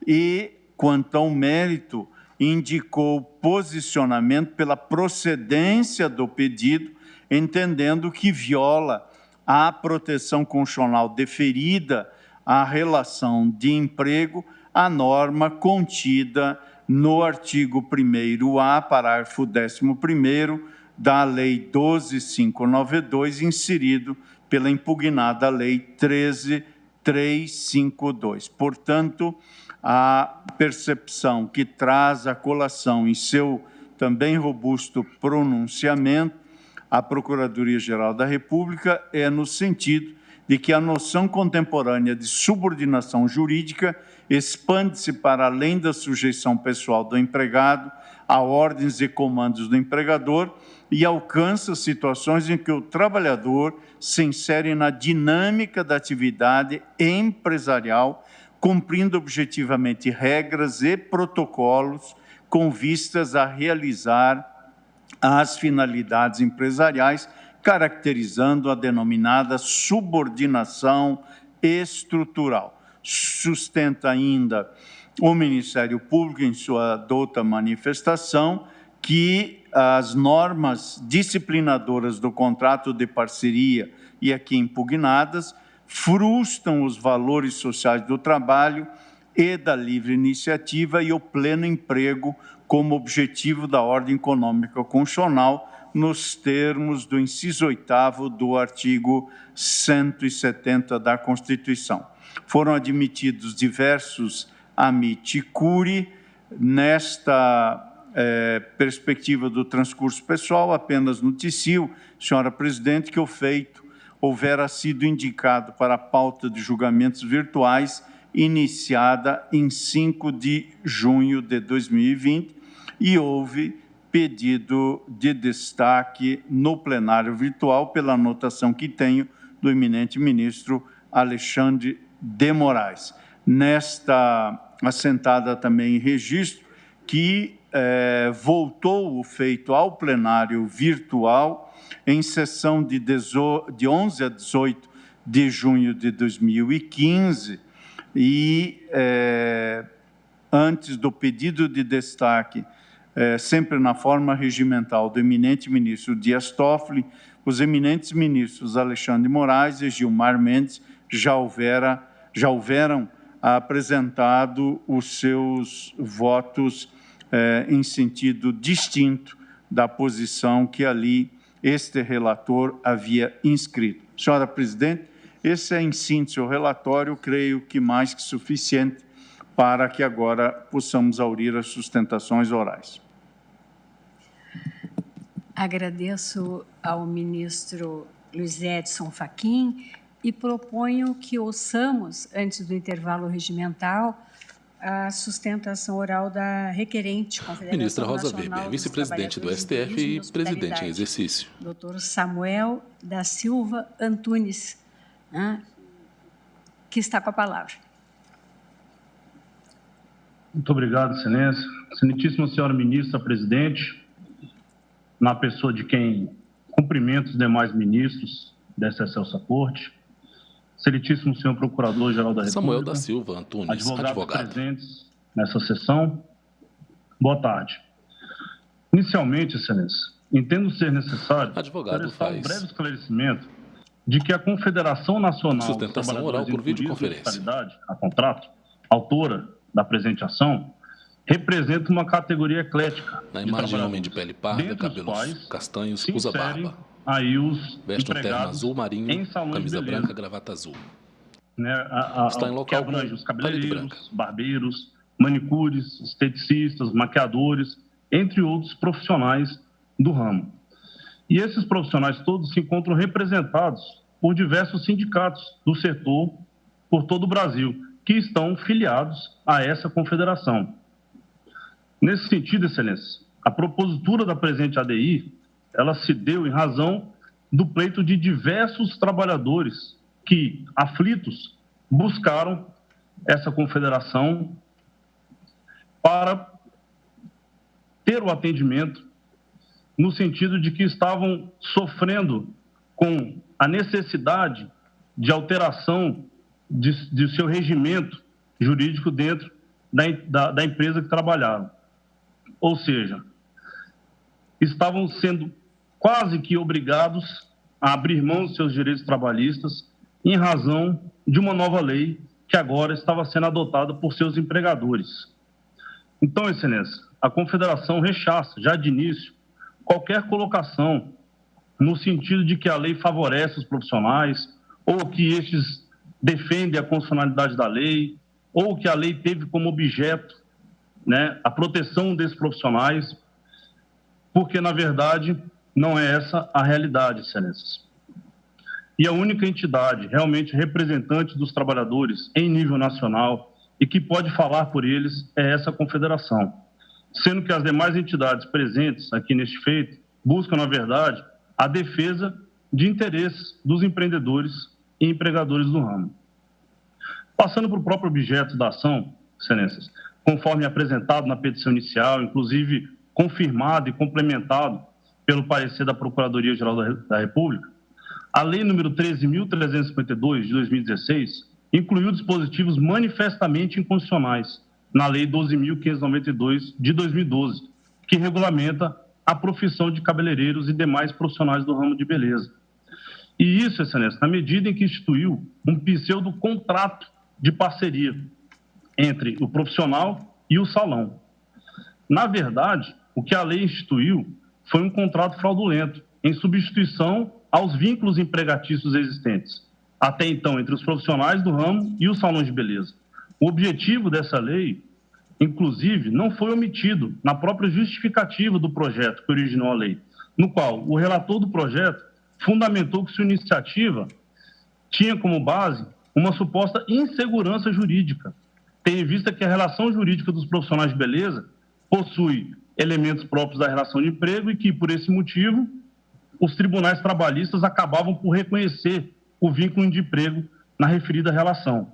Speaker 7: e, quanto ao mérito, indicou posicionamento pela procedência do pedido, entendendo que viola a proteção constitucional deferida à relação de emprego, a norma contida no artigo 1º-A, parágrafo 11º, da Lei 12.592, inserido pela impugnada Lei 13.352. Portanto, a percepção que traz a colação em seu também robusto pronunciamento a Procuradoria-Geral da República é no sentido de que a noção contemporânea de subordinação jurídica expande-se para além da sujeição pessoal do empregado a ordens e comandos do empregador e alcança situações em que o trabalhador se insere na dinâmica da atividade empresarial, cumprindo objetivamente regras e protocolos com vistas a realizar as finalidades empresariais, caracterizando a denominada subordinação estrutural. Sustenta ainda o Ministério Público, em sua douta manifestação, que as normas disciplinadoras do contrato de parceria e aqui impugnadas frustram os valores sociais do trabalho e da livre iniciativa e o pleno emprego como objetivo da ordem econômica constitucional nos termos do inciso 8º do artigo 170 da Constituição. Foram admitidos diversos amici curiae. Nesta perspectiva do transcurso pessoal, apenas noticio, senhora presidente, que o feito houvera sido indicado para a pauta de julgamentos virtuais iniciada em 5 de junho de 2020 e houve pedido de destaque no plenário virtual pela anotação que tenho do eminente ministro Alexandre de Moraes. Nesta assentada também em registro que voltou o feito ao plenário virtual em sessão de 11 a 18 de junho de 2015 e antes do pedido de destaque, sempre na forma regimental do eminente ministro Dias Toffoli, os eminentes ministros Alexandre de Moraes e Gilmar Mendes já houveram apresentado os seus votos em sentido distinto da posição que ali este relator havia inscrito. Senhora Presidente, esse é, em síntese, o relatório, creio que mais que suficiente para que agora possamos aurir as sustentações orais.
Speaker 1: Agradeço ao ministro Luiz Edson Fachin e proponho que ouçamos, antes do intervalo regimental, a sustentação oral da requerente, Confederação
Speaker 2: Ministra Rosa
Speaker 1: Nacional
Speaker 2: Weber,
Speaker 1: dos
Speaker 2: vice-presidente do
Speaker 1: Trabalhadores
Speaker 2: STF
Speaker 1: Turismo
Speaker 2: e presidente em exercício.
Speaker 1: Dr. Samuel da Silva Antunes, que está com a palavra.
Speaker 8: Muito obrigado, Excelência. Excelentíssima senhora ministra, presidente, na pessoa de quem cumprimento os demais ministros dessa excelsa corte, excelentíssimo senhor procurador-geral da República,
Speaker 2: Samuel da Silva Antunes, advogado.
Speaker 8: Presentes nessa sessão, boa tarde. Inicialmente, Excelência, entendo ser necessário prestar um breve esclarecimento de que a Confederação Nacional
Speaker 2: Sustentação oral por videoconferência.
Speaker 8: A contrato, autora da presente ação, representa uma categoria eclética.
Speaker 2: Na imagem, homem de pele parda, cabelos castanhos, usa barba.
Speaker 8: Aí os
Speaker 2: veste um terno azul marinho, camisa branca, gravata azul. Está em local
Speaker 8: que abrange os
Speaker 2: parede branca.
Speaker 8: cabeleireiros, barbeiros, manicures, esteticistas, maquiadores, entre outros profissionais do ramo. E esses profissionais todos se encontram representados por diversos sindicatos do setor por todo o Brasil, que estão filiados a essa confederação. Nesse sentido, Excelência, a propositura da presente ADI, ela se deu em razão do pleito de diversos trabalhadores que, aflitos, buscaram essa confederação para ter o atendimento no sentido de que estavam sofrendo com a necessidade de alteração de seu regimento jurídico dentro da empresa que trabalhavam. Ou seja, estavam sendo quase que obrigados a abrir mão dos seus direitos trabalhistas em razão de uma nova lei que agora estava sendo adotada por seus empregadores. Então, Excelência, a Confederação rechaça, já de início, qualquer colocação no sentido de que a lei favorece os profissionais ou que estes defendem a constitucionalidade da lei ou que a lei teve como objeto, a proteção desses profissionais, porque, na verdade, não é essa a realidade, Excelências. E a única entidade realmente representante dos trabalhadores em nível nacional e que pode falar por eles é essa confederação, sendo que as demais entidades presentes aqui neste feito buscam, na verdade, a defesa de interesses dos empreendedores e empregadores do ramo. Passando para o próprio objeto da ação, Excelências, conforme apresentado na petição inicial, inclusive confirmado e complementado pelo parecer da Procuradoria-Geral da República, a Lei nº 13.352, de 2016, incluiu dispositivos manifestamente inconstitucionais na Lei 12.592, de 2012, que regulamenta a profissão de cabeleireiros e demais profissionais do ramo de beleza. E isso, Excelência, na medida em que instituiu um pseudo-contrato de parceria entre o profissional e o salão. Na verdade, o que a lei instituiu foi um contrato fraudulento, em substituição aos vínculos empregatícios existentes, até então entre os profissionais do ramo e os salões de beleza. O objetivo dessa lei, inclusive, não foi omitido na própria justificativa do projeto que originou a lei, no qual o relator do projeto fundamentou que sua iniciativa tinha como base uma suposta insegurança jurídica, tendo em vista que a relação jurídica dos profissionais de beleza possui elementos próprios da relação de emprego e que, por esse motivo, os tribunais trabalhistas acabavam por reconhecer o vínculo de emprego na referida relação.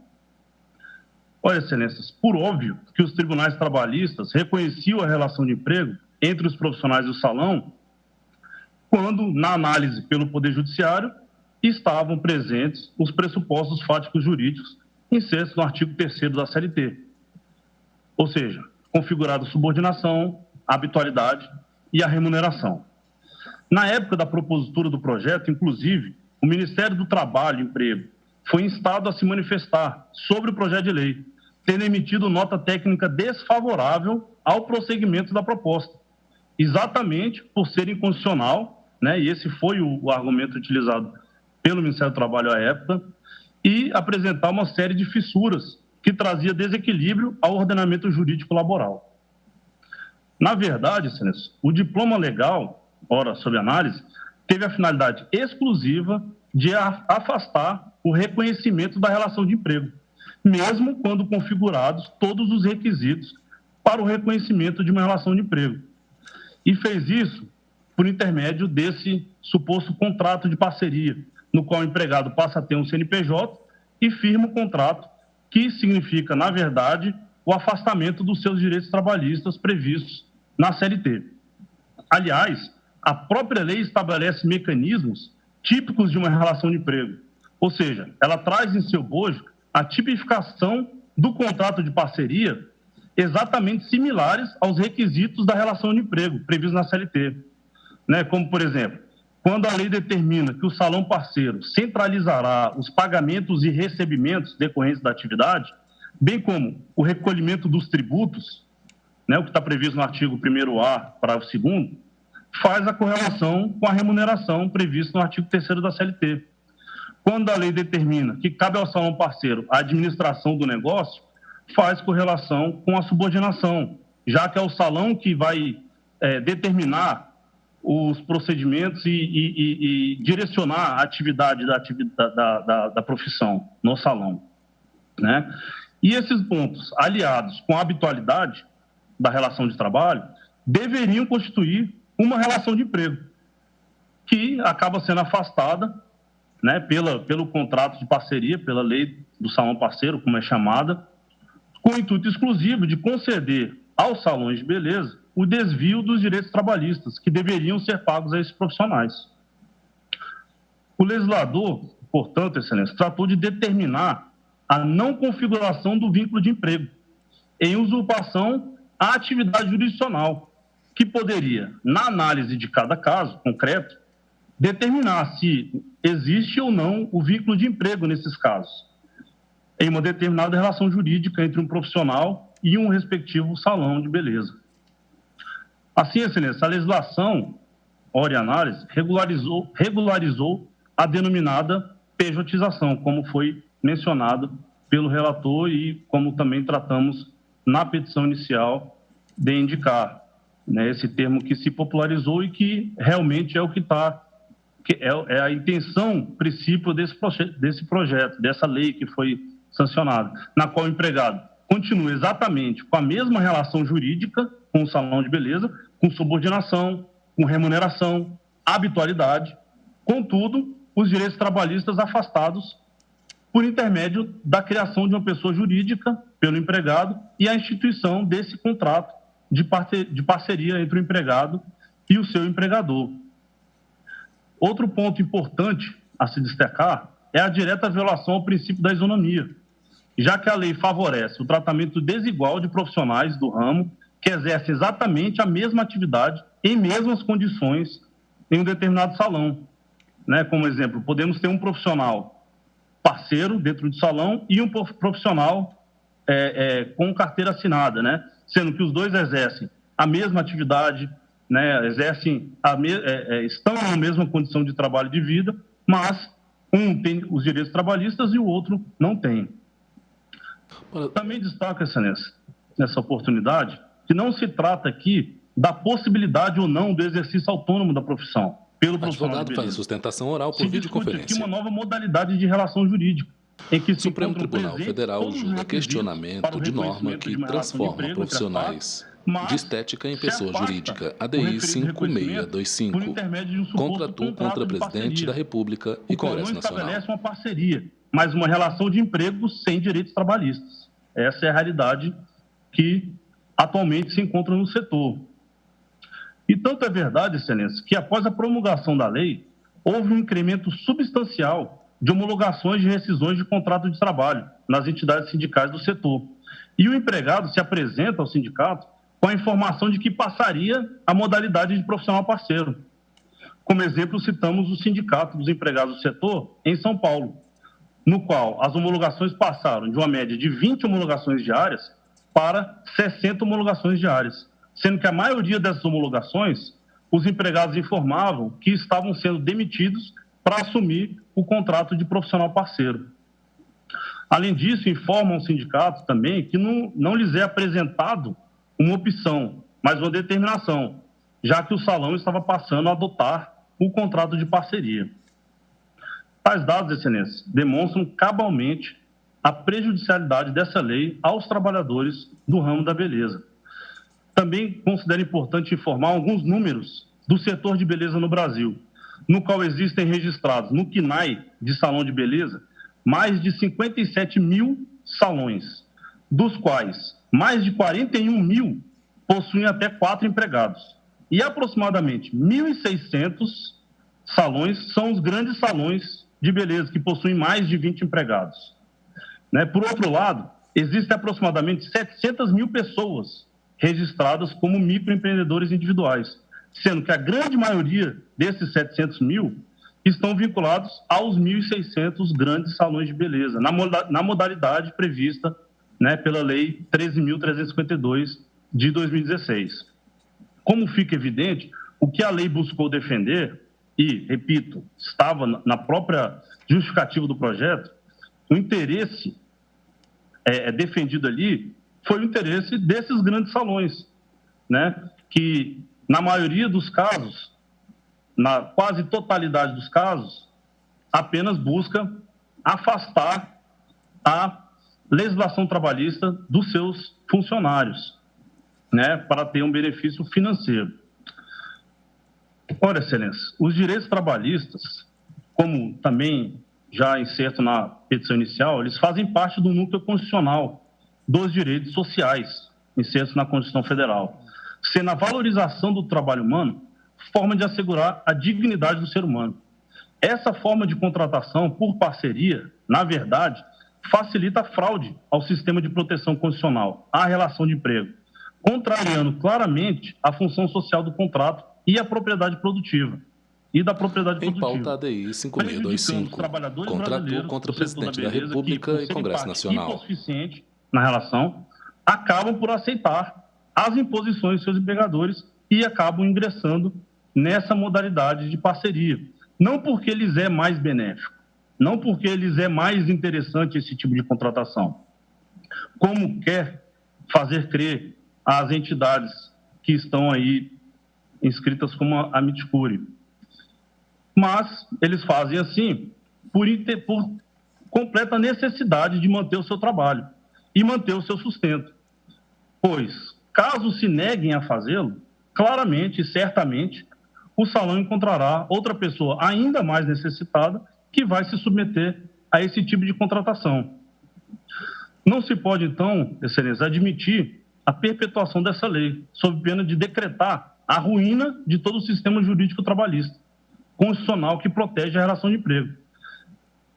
Speaker 8: Olha, Excelências, por óbvio que os tribunais trabalhistas reconheciam a relação de emprego entre os profissionais do salão quando, na análise pelo Poder Judiciário, estavam presentes os pressupostos fáticos jurídicos insertos no artigo 3º da CLT. Ou seja, configurada a subordinação, a habitualidade e a remuneração. Na época da propositura do projeto, inclusive, o Ministério do Trabalho e Emprego foi instado a se manifestar sobre o projeto de lei, tendo emitido nota técnica desfavorável ao prosseguimento da proposta, exatamente por ser inconstitucional, né, e esse foi o argumento utilizado pelo Ministério do Trabalho à época, e apresentar uma série de fissuras que trazia desequilíbrio ao ordenamento jurídico laboral. Na verdade, excelência, o diploma legal, ora sob análise, teve a finalidade exclusiva de afastar o reconhecimento da relação de emprego, mesmo quando configurados todos os requisitos para o reconhecimento de uma relação de emprego. E fez isso por intermédio desse suposto contrato de parceria, no qual o empregado passa a ter um CNPJ e firma o contrato, que significa, na verdade, o afastamento dos seus direitos trabalhistas previstos na CLT. Aliás, a própria lei estabelece mecanismos típicos de uma relação de emprego, ou seja, ela traz em seu bojo a tipificação do contrato de parceria exatamente similares aos requisitos da relação de emprego previstos na CLT, né? Como, por exemplo, quando a lei determina que o salão parceiro centralizará os pagamentos e recebimentos decorrentes da atividade, bem como o recolhimento dos tributos, né, o que está previsto no artigo 1º-A, parágrafo 2º, faz a correlação com a remuneração prevista no artigo 3º da CLT. Quando a lei determina que cabe ao salão parceiro a administração do negócio, faz correlação com a subordinação, já que é o salão que vai determinar os procedimentos e direcionar a atividade da profissão no salão, né? E esses pontos, aliados com a habitualidade da relação de trabalho, deveriam constituir uma relação de emprego, que acaba sendo afastada, né, pelo contrato de parceria, pela lei do salão parceiro, como é chamada, com o intuito exclusivo de conceder aos salões de beleza o desvio dos direitos trabalhistas, que deveriam ser pagos a esses profissionais. O legislador, portanto, excelência, tratou de determinar a não configuração do vínculo de emprego em usurpação à atividade jurisdicional, que poderia, na análise de cada caso concreto, determinar se existe ou não o vínculo de emprego nesses casos, em uma determinada relação jurídica entre um profissional e um respectivo salão de beleza. Assim, excelência, a legislação, ora e análise, regularizou a denominada pejotização, como foi mencionado pelo relator e como também tratamos na petição inicial de indicar, né, esse termo que se popularizou e que realmente é o que está, é a intenção, princípio desse projeto, dessa lei que foi sancionada, na qual o empregado continua exatamente com a mesma relação jurídica com o salão de beleza, com subordinação, com remuneração, habitualidade, contudo, os direitos trabalhistas afastados por intermédio da criação de uma pessoa jurídica pelo empregado e a instituição desse contrato de parceria entre o empregado e o seu empregador. Outro ponto importante a se destacar é a direta violação ao princípio da isonomia, já que a lei favorece o tratamento desigual de profissionais do ramo que exercem exatamente a mesma atividade em mesmas condições em um determinado salão, né? Como exemplo, podemos ter um profissional parceiro dentro do salão e um profissional com carteira assinada, né? Sendo que os dois exercem a mesma atividade, né? Estão na mesma condição de trabalho e de vida, mas um tem os direitos trabalhistas e o outro não tem. Também destaco, excelência, nessa oportunidade, que não se trata aqui da possibilidade ou não do exercício autônomo da profissão pelo profissional de beleza.
Speaker 2: Faz a sustentação oral por videoconferência.
Speaker 8: Aqui uma nova modalidade de relação jurídica, em que
Speaker 2: o Supremo Tribunal Federal julga questionamento de norma que transforma profissionais de estética em pessoa jurídica, ADI 5625, contratou contra presidente da República e Congresso Nacional.
Speaker 8: Não estabelece uma parceria, mas uma relação de emprego sem direitos trabalhistas. Essa é a realidade que atualmente se encontra no setor. E tanto é verdade, excelência, que após a promulgação da lei, houve um incremento substancial de homologações de rescisões de contrato de trabalho nas entidades sindicais do setor. E o empregado se apresenta ao sindicato com a informação de que passaria a modalidade de profissional parceiro. Como exemplo, citamos o Sindicato dos Empregados do Setor em São Paulo, no qual as homologações passaram de uma média de 20 homologações diárias para 60 homologações diárias, sendo que a maioria dessas homologações, os empregados informavam que estavam sendo demitidos para assumir o contrato de profissional parceiro. Além disso, informam os sindicatos também que não lhes é apresentado uma opção, mas uma determinação, já que o salão estava passando a adotar o contrato de parceria. Tais dados, excelência, demonstram cabalmente a prejudicialidade dessa lei aos trabalhadores do ramo da beleza. Também considero importante informar alguns números do setor de beleza no Brasil, no qual existem registrados no CNAE de salão de beleza mais de 57 mil salões, dos quais mais de 41 mil possuem até 4 empregados. E aproximadamente 1.600 salões são os grandes salões de beleza, que possuem mais de 20 empregados. Por outro lado, existem aproximadamente 700 mil pessoas registradas como microempreendedores individuais, sendo que a grande maioria desses 700 mil estão vinculados aos 1.600 grandes salões de beleza, na modalidade prevista pela Lei 13.352 de 2016. Como fica evidente, o que a lei buscou defender, e, repito, estava na própria justificativa do projeto, o interesse defendido ali foi o interesse desses grandes salões, que, na maioria dos casos, na quase totalidade dos casos, apenas busca afastar a legislação trabalhista dos seus funcionários, para ter um benefício financeiro. Ora, excelência, os direitos trabalhistas, como também já inserto na petição inicial, eles fazem parte do núcleo constitucional dos direitos sociais, insertos na Constituição Federal, sendo a valorização do trabalho humano forma de assegurar a dignidade do ser humano. Essa forma de contratação por parceria, na verdade, facilita a fraude ao sistema de proteção constitucional, à relação de emprego, contrariando claramente a função social do contrato e a propriedade produtiva. E da propriedade produtiva.
Speaker 2: Em pauta ADI 5625, contrato contra o presidente da República e Congresso Nacional.
Speaker 8: Hipossuficiente na relação, acabam por aceitar as imposições de seus empregadores e acabam ingressando nessa modalidade de parceria. Não porque lhes é mais benéfico, não porque lhes é mais interessante esse tipo de contratação, como quer fazer crer as entidades que estão aí inscritas como a Miticuri. Mas eles fazem assim por completa necessidade de manter o seu trabalho e manter o seu sustento. Pois, caso se neguem a fazê-lo, claramente e certamente, o salão encontrará outra pessoa ainda mais necessitada que vai se submeter a esse tipo de contratação. Não se pode, então, excelência, admitir a perpetuação dessa lei, sob pena de decretar a ruína de todo o sistema jurídico trabalhista constitucional que protege a relação de emprego.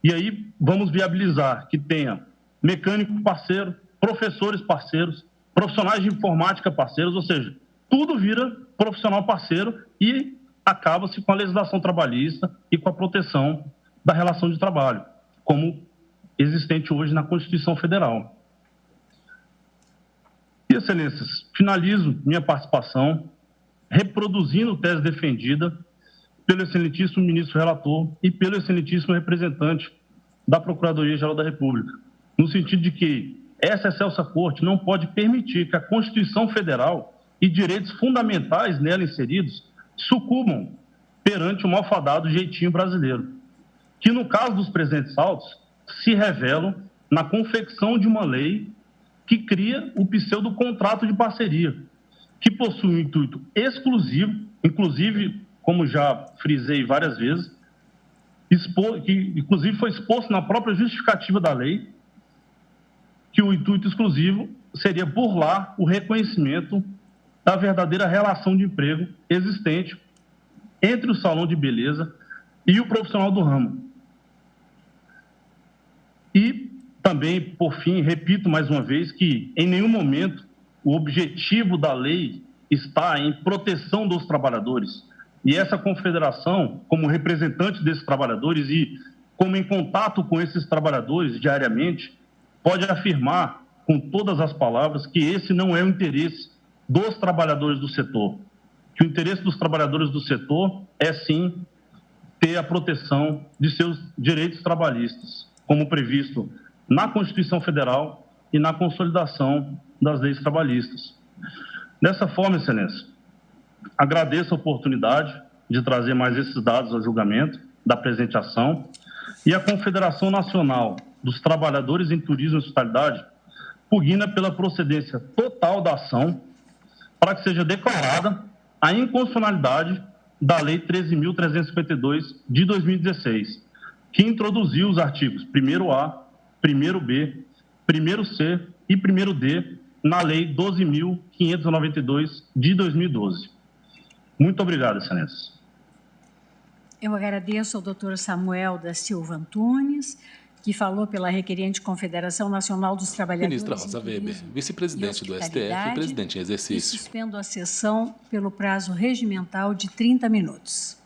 Speaker 8: E aí vamos viabilizar que tenha mecânico parceiro, professores parceiros, profissionais de informática parceiros, ou seja, tudo vira profissional parceiro e acaba-se com a legislação trabalhista e com a proteção da relação de trabalho, como existente hoje na Constituição Federal. E, excelências, finalizo minha participação reproduzindo a tese defendida pelo excelentíssimo ministro relator e pelo excelentíssimo representante da Procuradoria-Geral da República, no sentido de que essa excelsa Corte não pode permitir que a Constituição Federal e direitos fundamentais nela inseridos sucumbam perante o malfadado jeitinho brasileiro, que no caso dos presentes autos se revelam na confecção de uma lei que cria o pseudo-contrato de parceria, que possui um intuito exclusivo, inclusive, como já frisei várias vezes, que inclusive foi exposto na própria justificativa da lei, que o intuito exclusivo seria burlar o reconhecimento da verdadeira relação de emprego existente entre o salão de beleza e o profissional do ramo. E também, por fim, repito mais uma vez que em nenhum momento o objetivo da lei está em proteção dos trabalhadores. E essa confederação, como representante desses trabalhadores e como em contato com esses trabalhadores diariamente, pode afirmar com todas as palavras que esse não é o interesse dos trabalhadores do setor. Que o interesse dos trabalhadores do setor é, sim, ter a proteção de seus direitos trabalhistas, como previsto na Constituição Federal e na consolidação das leis trabalhistas. Dessa forma, Excelência, agradeço a oportunidade de trazer mais esses dados ao julgamento da presente ação e a Confederação Nacional dos Trabalhadores em Turismo e Hospitalidade pugna pela procedência total da ação para que seja declarada a inconstitucionalidade da Lei 13.352 de 2016, que introduziu os artigos 1º-A, 1º-B, 1º-C e 1º-D na Lei 12.592 de 2012. Muito obrigado, Excelência.
Speaker 1: Eu agradeço ao doutor Samuel da Silva Antunes, que falou pela requerente Confederação Nacional dos Trabalhadores.
Speaker 2: Ministra Rosa Weber, vice-presidente do STF e presidente em exercício.
Speaker 1: E suspendo a sessão pelo prazo regimental de 30 minutos.